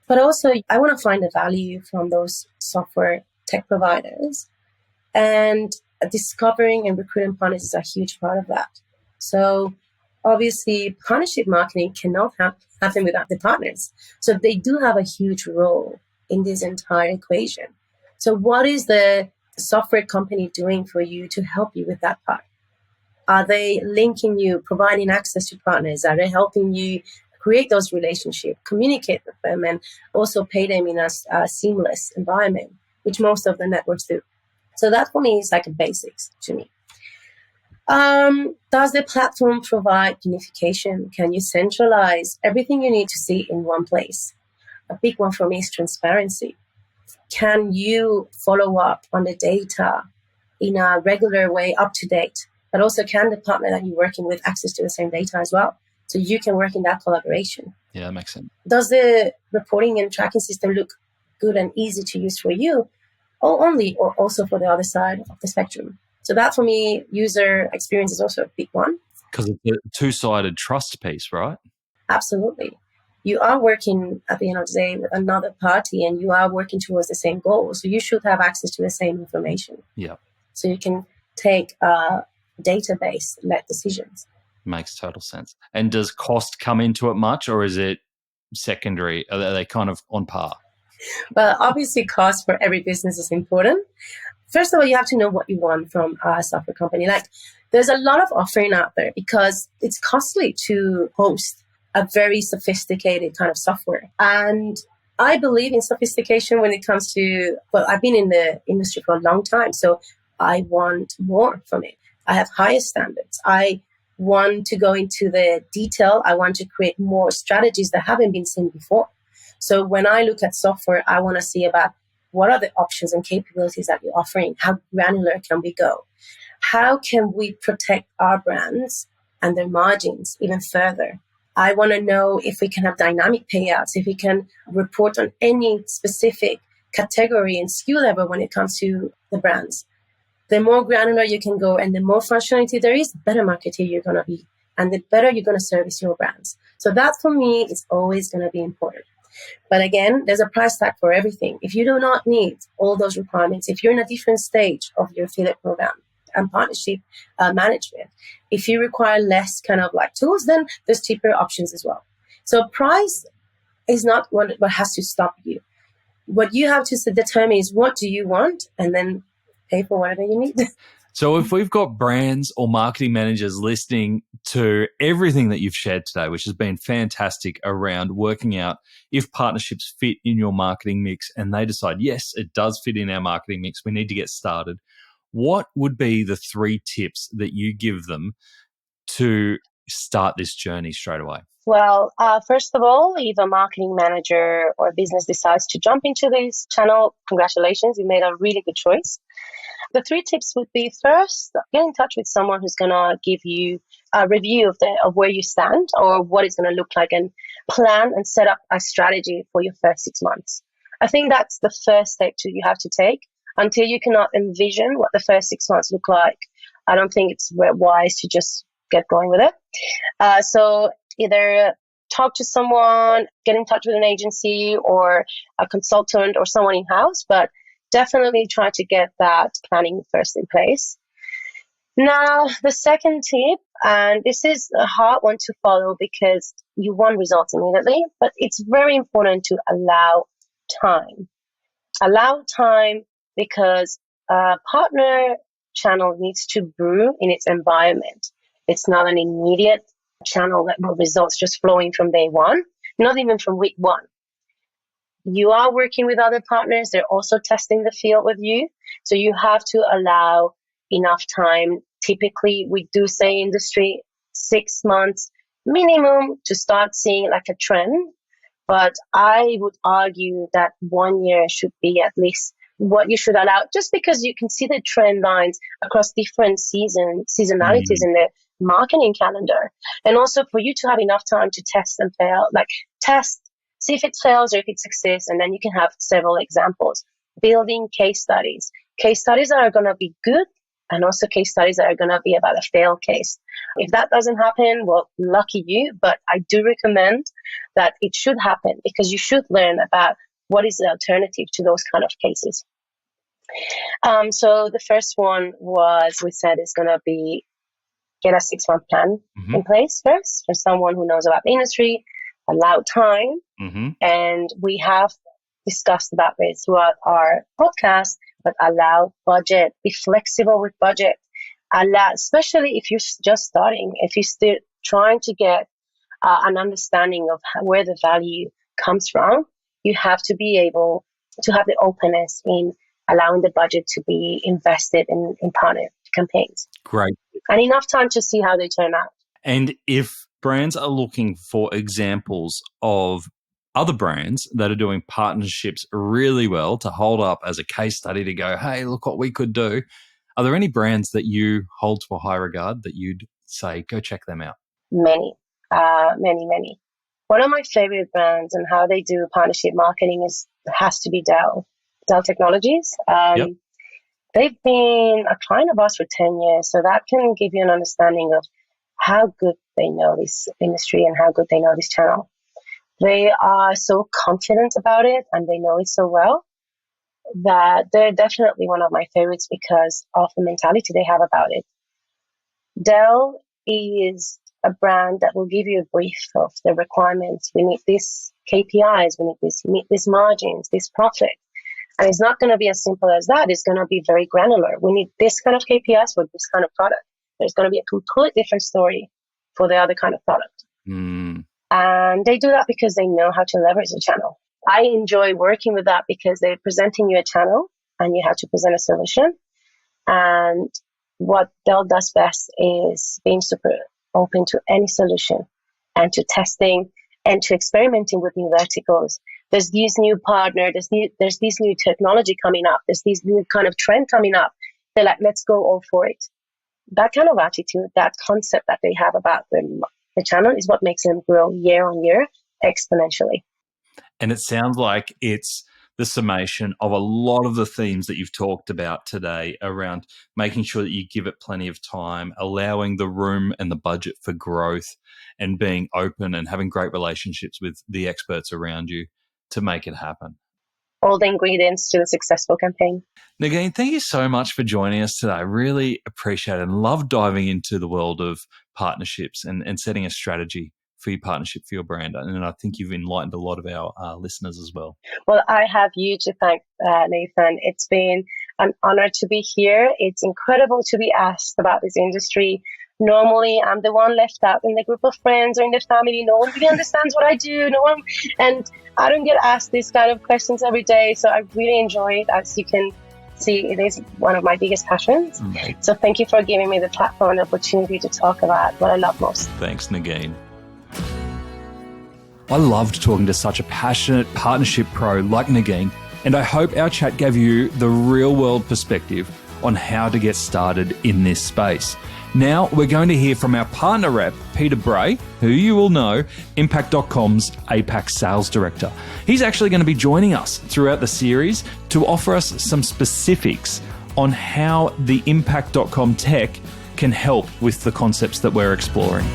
But also, I want to find the value from those software tech providers. And discovering and recruiting partners is a huge part of that. So obviously, partnership marketing cannot happen without the partners. So they do have a huge role in this entire equation. So what is the software company doing for you to help you with that part? Are they linking you, providing access to partners? Are they helping you create those relationships, communicate with them, and also pay them in a seamless environment, which most of the networks do? So that for me is like a basics to me. Does the platform provide unification? Can you centralize everything you need to see in one place? A big one for me is transparency. Can you follow up on the data in a regular way, up to date? But also, can the partner that you're working with access to the same data as well? So you can work in that collaboration. Yeah, that makes sense. Does the reporting and tracking system look good and easy to use for you, or also for the other side of the spectrum? So that, for me, user experience is also a big one. Because it's a two-sided trust piece, right? Absolutely. You are working at the end of the day with another party, and you are working towards the same goal. So you should have access to the same information. Yeah. So you can take database-led decisions. Makes total sense. And does cost come into it much, or is it secondary? Are they kind of on par? Well, obviously, cost for every business is important. First of all, you have to know what you want from a software company. Like, there's a lot of offering out there because it's costly to host a very sophisticated kind of software. And I believe in sophistication when it comes to, well, I've been in the industry for a long time, so I want more from it. I have higher standards. I want to go into the detail. I want to create more strategies that haven't been seen before. So when I look at software, I want to see about what are the options and capabilities that you're offering? How granular can we go? How can we protect our brands and their margins even further? I want to know if we can have dynamic payouts, if we can report on any specific category and SKU level when it comes to the brands. The more granular you can go and the more functionality there is, the better marketer you're going to be and the better you're going to service your brands. So that for me is always going to be important. But again, there's a price tag for everything. If you do not need all those requirements, if you're in a different stage of your affiliate program and partnership management, if you require less kind of like tools, then there's cheaper options as well. So price is not what has to stop you. What you have to determine is what do you want, and then pay for whatever you need. So if we've got brands or marketing managers listening to everything that you've shared today, which has been fantastic around working out if partnerships fit in your marketing mix, and they decide, yes, it does fit in our marketing mix, we need to get started, what would be the 3 tips that you give them to start this journey straight away? Well, first of all, if a marketing manager or business decides to jump into this channel, congratulations, you made a really good choice. The 3 tips would be, first, get in touch with someone who's going to give you a review of where you stand or what it's going to look like, and plan and set up a strategy for your first 6 months. I think that's the first step you have to take. Until you cannot envision what the first 6 months look like, I don't think it's wise to just get going with it. So either talk to someone, get in touch with an agency or a consultant or someone in-house, but definitely try to get that planning first in place. Now, the second tip, and this is a hard one to follow because you want results immediately, but it's very important to allow time. Allow time because a partner channel needs to brew in its environment. It's not an immediate channel that will results just flowing from day one, not even from week one. You are working with other partners. They're also testing the field with you. So you have to allow enough time. Typically, we do say industry 6 months minimum to start seeing like a trend. But I would argue that 1 year should be at least what you should allow, just because you can see the trend lines across different seasonalities in the marketing calendar. And also for you to have enough time to test and fail, like test, see if it fails or if it succeeds, and then you can have several examples. Building case studies that are going to be good, and also case studies that are going to be about a failed case. If that doesn't happen, well, lucky you, but I do recommend that it should happen because you should learn about what is the alternative to those kind of cases. So the first one we said is going to be get a 6-month plan in place first for someone who knows about the industry, allow time, and we have discussed about this throughout our podcast, but allow budget, be flexible with budget, allow, especially if you're just starting, if you're still trying to get an understanding of where the value comes from, you have to be able to have the openness in allowing the budget to be invested in partner campaigns. Great. And enough time to see how they turn out. And if brands are looking for examples of other brands that are doing partnerships really well to hold up as a case study to go, hey, look what we could do, are there any brands that you hold to a high regard that you'd say, go check them out? Many. One of my favorite brands and how they do partnership marketing has to be Dell Technologies. They've been a client of ours for 10 years, so that can give you an understanding of how good they know this industry and how good they know this channel. They are so confident about it and they know it so well that they're definitely one of my favorites because of the mentality they have about it. Dell is a brand that will give you a brief of the requirements. We need these KPIs, we need these margins, this profit. And it's not going to be as simple as that. It's going to be very granular. We need this kind of KPIs for this kind of product. There's going to be a completely different story for the other kind of product. And they do that because they know how to leverage the channel. I enjoy working with that because they're presenting you a channel and you have to present a solution. And what Dell does best is being super open to any solution and to testing and to experimenting with new verticals. There's these new partner, there's this new technology coming up, there's this new kind of trend coming up. They're like, let's go all for it. That kind of attitude, that concept that they have about the channel is what makes them grow year on year exponentially. And it sounds like it's the summation of a lot of the themes that you've talked about today around making sure that you give it plenty of time, allowing the room and the budget for growth, and being open and having great relationships with the experts around you to make it happen. All the ingredients to a successful campaign. Nagin, thank you so much for joining us today. I really appreciate it and love diving into the world of partnerships and setting a strategy for your partnership for your brand. And I think you've enlightened a lot of our listeners as well. Well, I have you to thank, Nathan. It's been an honor to be here. It's incredible to be asked about this industry. Normally, I'm the one left out in the group of friends or in the family. No one really understands what I do. And I don't get asked these kind of questions every day. So I really enjoy it. As you can see, it is one of my biggest passions. Right. So thank you for giving me the platform and opportunity to talk about what I love most. Thanks, Nagin. I loved talking to such a passionate partnership pro like Nagin, and I hope our chat gave you the real world perspective on how to get started in this space. Now we're going to hear from our partner rep, Peter Bray, who you will know, Impact.com's APAC Sales Director. He's actually going to be joining us throughout the series to offer us some specifics on how the Impact.com tech can help with the concepts that we're exploring.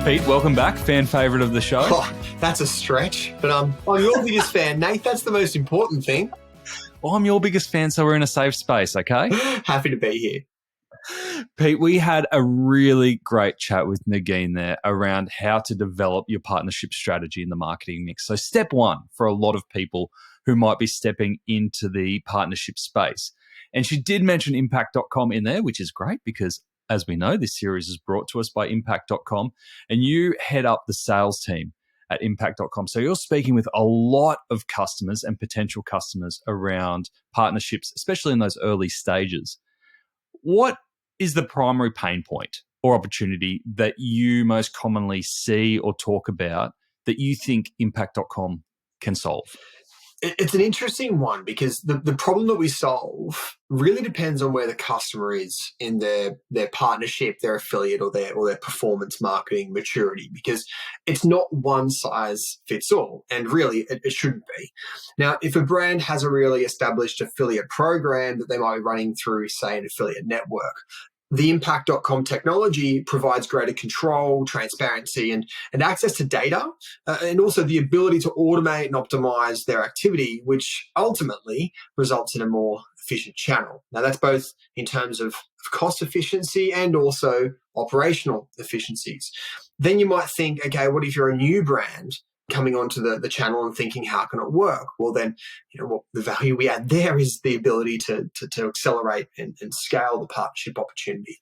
Pete, welcome back, fan favourite of the show. Oh, that's a stretch, but I'm your biggest fan, Nate. That's the most important thing. Well, I'm your biggest fan, so we're in a safe space, okay? Happy to be here. Pete, we had a really great chat with Nagin there around how to develop your partnership strategy in the marketing mix. So step one for a lot of people who might be stepping into the partnership space. And she did mention Impact.com in there, which is great because, as we know, this series is brought to us by Impact.com, and you head up the sales team at Impact.com. So you're speaking with a lot of customers and potential customers around partnerships, especially in those early stages. What is the primary pain point or opportunity that you most commonly see or talk about that you think Impact.com can solve? It's an interesting one because the problem that we solve really depends on where the customer is in their partnership, their affiliate, or their performance marketing maturity, because it's not one size fits all, and really it shouldn't be. Now, if a brand has a really established affiliate program that they might be running through, say, an affiliate network, the Impact.com technology provides greater control, transparency, and access to data, and also the ability to automate and optimize their activity, which ultimately results in a more efficient channel. Now, that's both in terms of cost efficiency and also operational efficiencies. Then you might think, okay, what if you're a new brand coming onto the channel and thinking, how can it work? Well, then, the value we add there is the ability to accelerate and scale the partnership opportunity.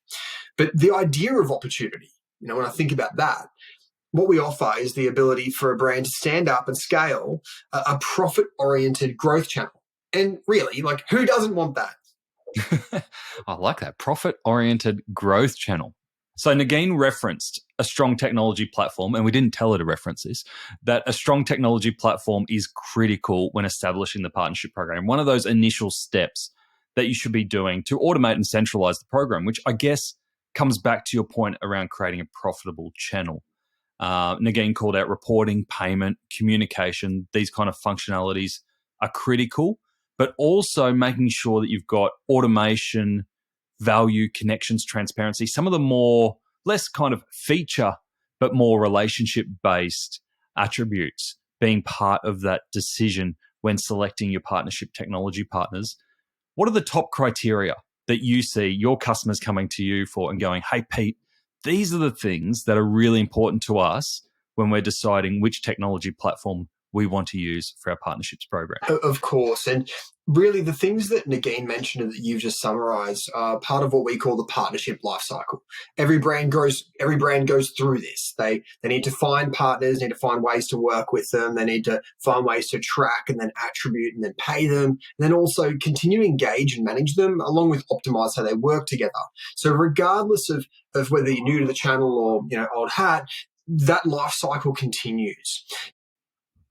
But the idea of opportunity, when I think about that, what we offer is the ability for a brand to stand up and scale a profit-oriented growth channel. And really, who doesn't want that? I like that, profit-oriented growth channel. So Nagin referenced a strong technology platform, and we didn't tell her to reference this, that a strong technology platform is critical when establishing the partnership program. One of those initial steps that you should be doing to automate and centralize the program, which I guess comes back to your point around creating a profitable channel. Nagin called out reporting, payment, communication. These kind of functionalities are critical, but also making sure that you've got automation, value, connections, transparency, some of the less kind of feature, but more relationship-based attributes being part of that decision when selecting your partnership technology partners. What are the top criteria that you see your customers coming to you for and going, hey, Pete, these are the things that are really important to us when we're deciding which technology platform we want to use for our partnerships program? Of course. And really the things that Nagin mentioned and that you've just summarized are part of what we call the partnership lifecycle. Every brand goes through this. They need to find partners, need to find ways to work with them. They need to find ways to track and then attribute and then pay them. And then also continue to engage and manage them along with optimize how they work together. So regardless of whether you're new to the channel or, old hat, that life cycle continues.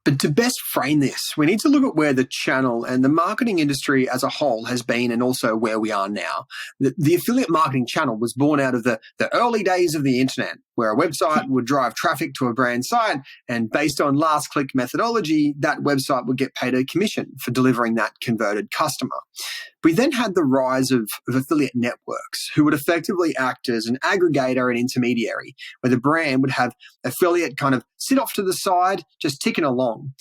But to best frame this, we need to look at where the channel and the marketing industry as a whole has been and also where we are now. The affiliate marketing channel was born out of the early days of the internet, where a website would drive traffic to a brand site, and based on last click methodology, that website would get paid a commission for delivering that converted customer. We then had the rise of affiliate networks who would effectively act as an aggregator and intermediary, where the brand would have affiliate kind of sit off to the side, just ticking along.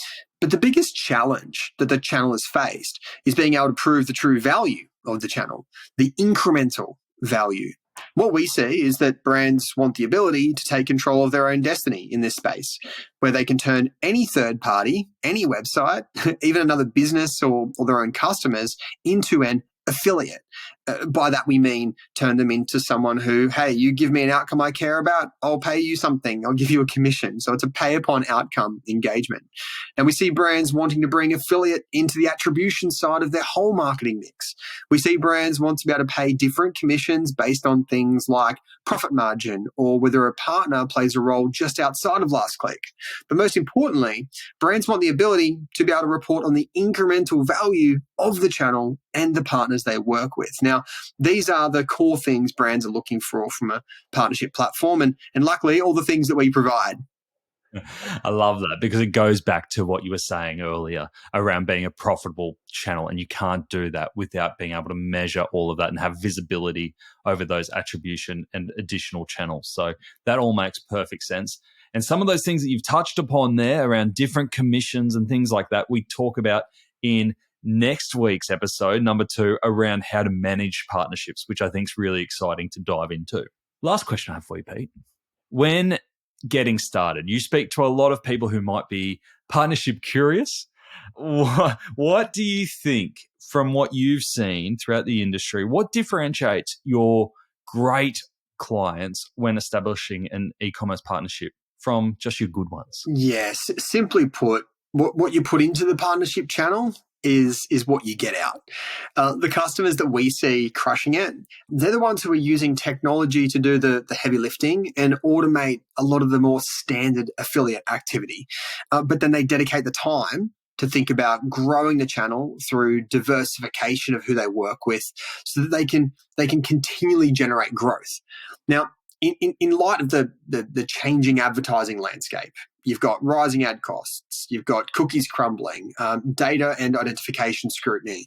But the biggest challenge that the channel has faced is being able to prove the true value of the channel, the incremental value. What we see is that brands want the ability to take control of their own destiny in this space, where they can turn any third party, any website, even another business or their own customers into an affiliate. By that we mean turn them into someone who, hey, you give me an outcome I care about, I'll pay you something, I'll give you a commission. So it's a pay upon outcome engagement. And we see brands wanting to bring affiliate into the attribution side of their whole marketing mix. We see brands want to be able to pay different commissions based on things like profit margin or whether a partner plays a role just outside of last click. But most importantly, brands want the ability to be able to report on the incremental value of the channel and the partners they work with. Now, these are the core things brands are looking for from a partnership platform, and luckily all the things that we provide. I love that, because it goes back to what you were saying earlier around being a profitable channel, and you can't do that without being able to measure all of that and have visibility over those attribution and additional channels. So that all makes perfect sense. And some of those things that you've touched upon there around different commissions and things like that, we talk about in next week's episode, number 2, around how to manage partnerships, which I think is really exciting to dive into. Last question I have for you, Pete. When getting started, you speak to a lot of people who might be partnership curious. What do you think, from what you've seen throughout the industry, what differentiates your great clients when establishing an e-commerce partnership from just your good ones? Yes, simply put, what you put into the partnership channel is what you get out. The customers that we see crushing it, they're the ones who are using technology to do the heavy lifting and automate a lot of the more standard affiliate activity. But then they dedicate the time to think about growing the channel through diversification of who they work with so that they can continually generate growth. Now, in light of the changing advertising landscape, you've got rising ad costs, you've got cookies crumbling, data and identification scrutiny,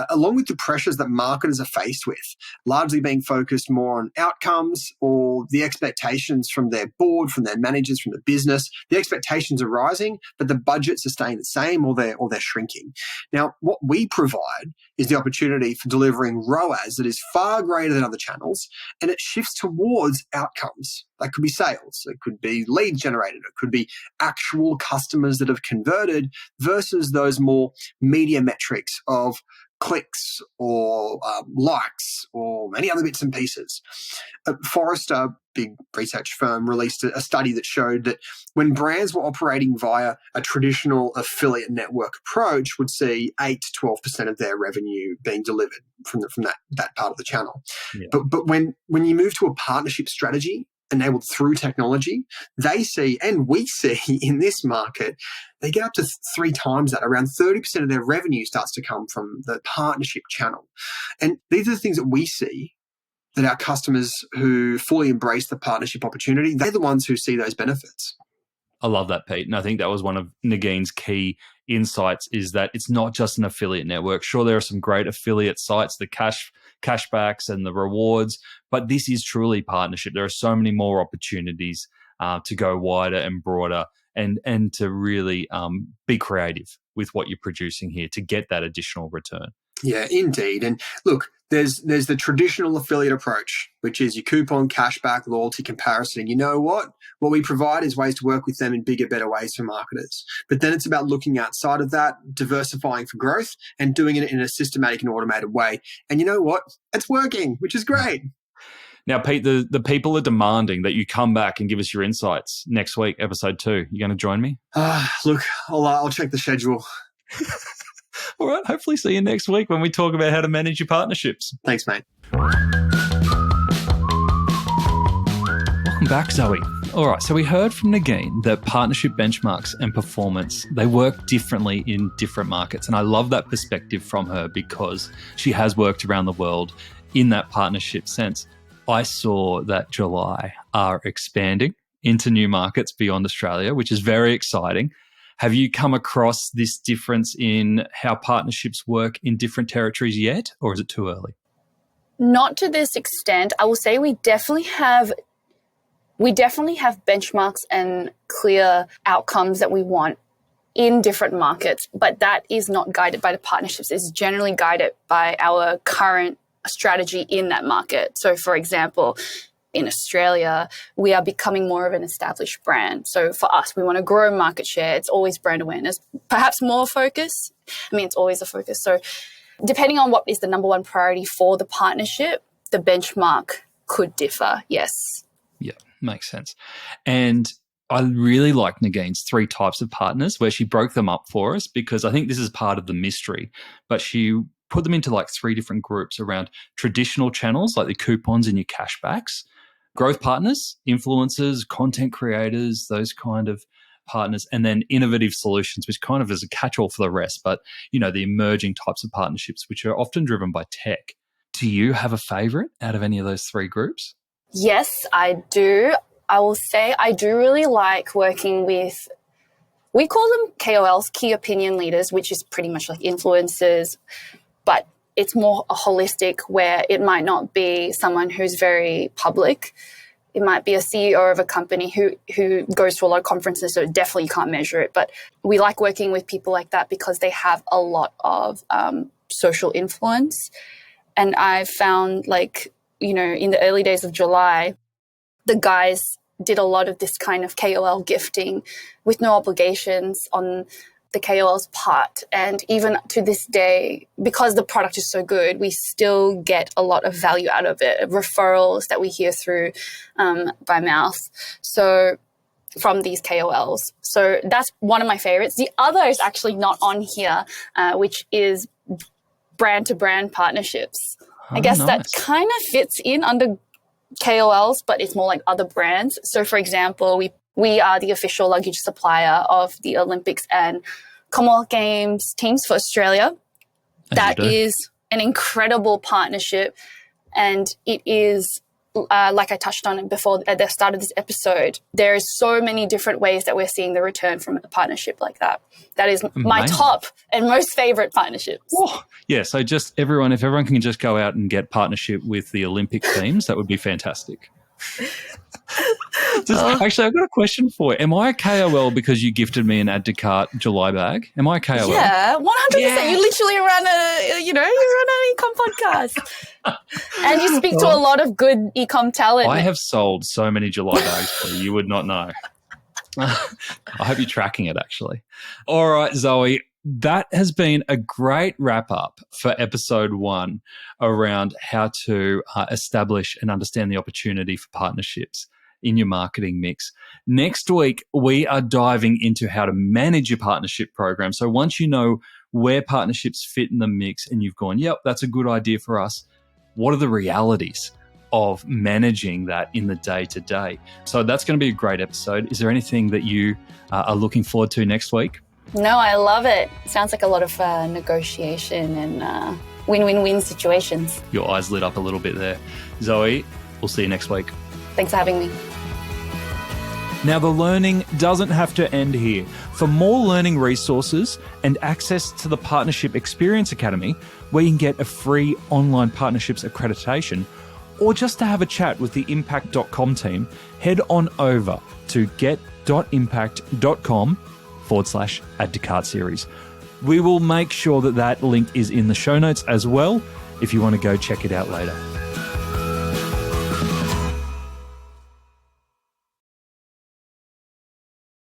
along with the pressures that marketers are faced with, largely being focused more on outcomes or the expectations from their board, from their managers, from the business. The expectations are rising, but the budgets are staying the same or they're shrinking. Now, what we provide is the opportunity for delivering ROAS that is far greater than other channels, and it shifts towards outcomes. That could be sales, it could be leads generated, it could be actual customers that have converted versus those more media metrics of clicks or likes or many other bits and pieces. Forrester, big research firm, released a study that showed that when brands were operating via a traditional affiliate network approach, would see 8 to 12% of their revenue being delivered from that part of the channel. Yeah. But when you move to a partnership strategy enabled through technology, they see, and we see in this market, they get up to 3 times that. Around 30% of their revenue starts to come from the partnership channel. And these are the things that we see that our customers who fully embrace the partnership opportunity, they're the ones who see those benefits. I love that, Pete. And I think that was one of Nagin's key insights, is that it's not just an affiliate network. Sure, there are some great affiliate sites, the cashbacks and the rewards, but this is truly partnership. There are so many more opportunities to go wider and broader and to really be creative with what you're producing here to get that additional return. Yeah, indeed. And look, there's the traditional affiliate approach, which is your coupon, cashback, loyalty comparison. And you know what? What we provide is ways to work with them in bigger, better ways for marketers. But then it's about looking outside of that, diversifying for growth, and doing it in a systematic and automated way. And you know what? It's working, which is great. Now, Pete, the people are demanding that you come back and give us your insights next week, episode 2. You going to join me? Look, I'll check the schedule. All right. Hopefully see you next week when we talk about how to manage your partnerships. Thanks, mate. Welcome back, Zoe. All right, so we heard from Nagin that partnership benchmarks and performance, they work differently in different markets. And I love that perspective from her because she has worked around the world in that partnership sense. I saw that July are expanding into new markets beyond Australia, which is very exciting. Have you come across this difference in how partnerships work in different territories yet, or is it too early? Not to this extent. I will say we definitely have benchmarks and clear outcomes that we want in different markets, but that is not guided by the partnerships. It's generally guided by our current strategy in that market. So, for example, in Australia, we are becoming more of an established brand. So for us, we want to grow market share. It's always brand awareness, perhaps more focus. I mean, it's always a focus. So depending on what is the number one priority for the partnership, the benchmark could differ, yes. Yeah, makes sense. And I really like Nagin's 3 types of partners where she broke them up for us because I think this is part of the mystery, but she put them into like 3 different groups around traditional channels like the coupons and your cashbacks, growth partners, influencers, content creators, those kind of partners, and then innovative solutions, which kind of is a catch-all for the rest, but, you know, the emerging types of partnerships, which are often driven by tech. Do you have a favorite out of any of those 3 groups? Yes, I do. I will say I do really like working with, we call them KOLs, key opinion leaders, which is pretty much like influencers, but it's more a holistic where it might not be someone who's very public. It might be a CEO of a company who goes to a lot of conferences, so definitely you can't measure it. But we like working with people like that because they have a lot of social influence. And I've found, like, you know, in the early days of July, the guys did a lot of this kind of KOL gifting with no obligations on the KOL's part. And even to this day, because the product is so good, we still get a lot of value out of it, referrals that we hear through by mouth. So from these KOLs. So that's one of my favorites. The other is actually not on here, which is brand-to-brand partnerships. I guess that kind of fits in under KOLs, but it's more like other brands. So, for example, we are the official luggage supplier of the Olympics and Commonwealth Games teams for Australia. That is an incredible partnership, and it is, like I touched on it before at the start of this episode, there is so many different ways that we're seeing the return from a partnership like that. That is my top and most favorite partnerships. Oh, yeah, so just if everyone can just go out and get partnership with the Olympic teams, that would be fantastic. Actually, I've got a question for you. Am I a KOL because you gifted me an Add To Cart July bag? Am I a KOL? Yeah, 100%. Yes. You literally run an e-com podcast. And you speak to a lot of good e-com talent. I have sold so many July bags for you would not know. I hope you're tracking it, actually. All right, Zoe, that has been a great wrap-up for episode 1 around how to establish and understand the opportunity for partnerships in your marketing mix. Next week, we are diving into how to manage your partnership program. So once you know where partnerships fit in the mix and you've gone, yep, that's a good idea for us, what are the realities of managing that in the day-to-day? So that's going to be a great episode. Is there anything that you are looking forward to next week? No, I love it. Sounds like a lot of negotiation and win-win-win situations. Your eyes lit up a little bit there. Zoe, we'll see you next week. Thanks for having me. Now, the learning doesn't have to end here. For more learning resources and access to the Partnership Experience Academy, where you can get a free online partnerships accreditation, or just to have a chat with the Impact.com team, head on over to get.impact.com/Add To Cart series. We will make sure that link is in the show notes as well if you want to go check it out later.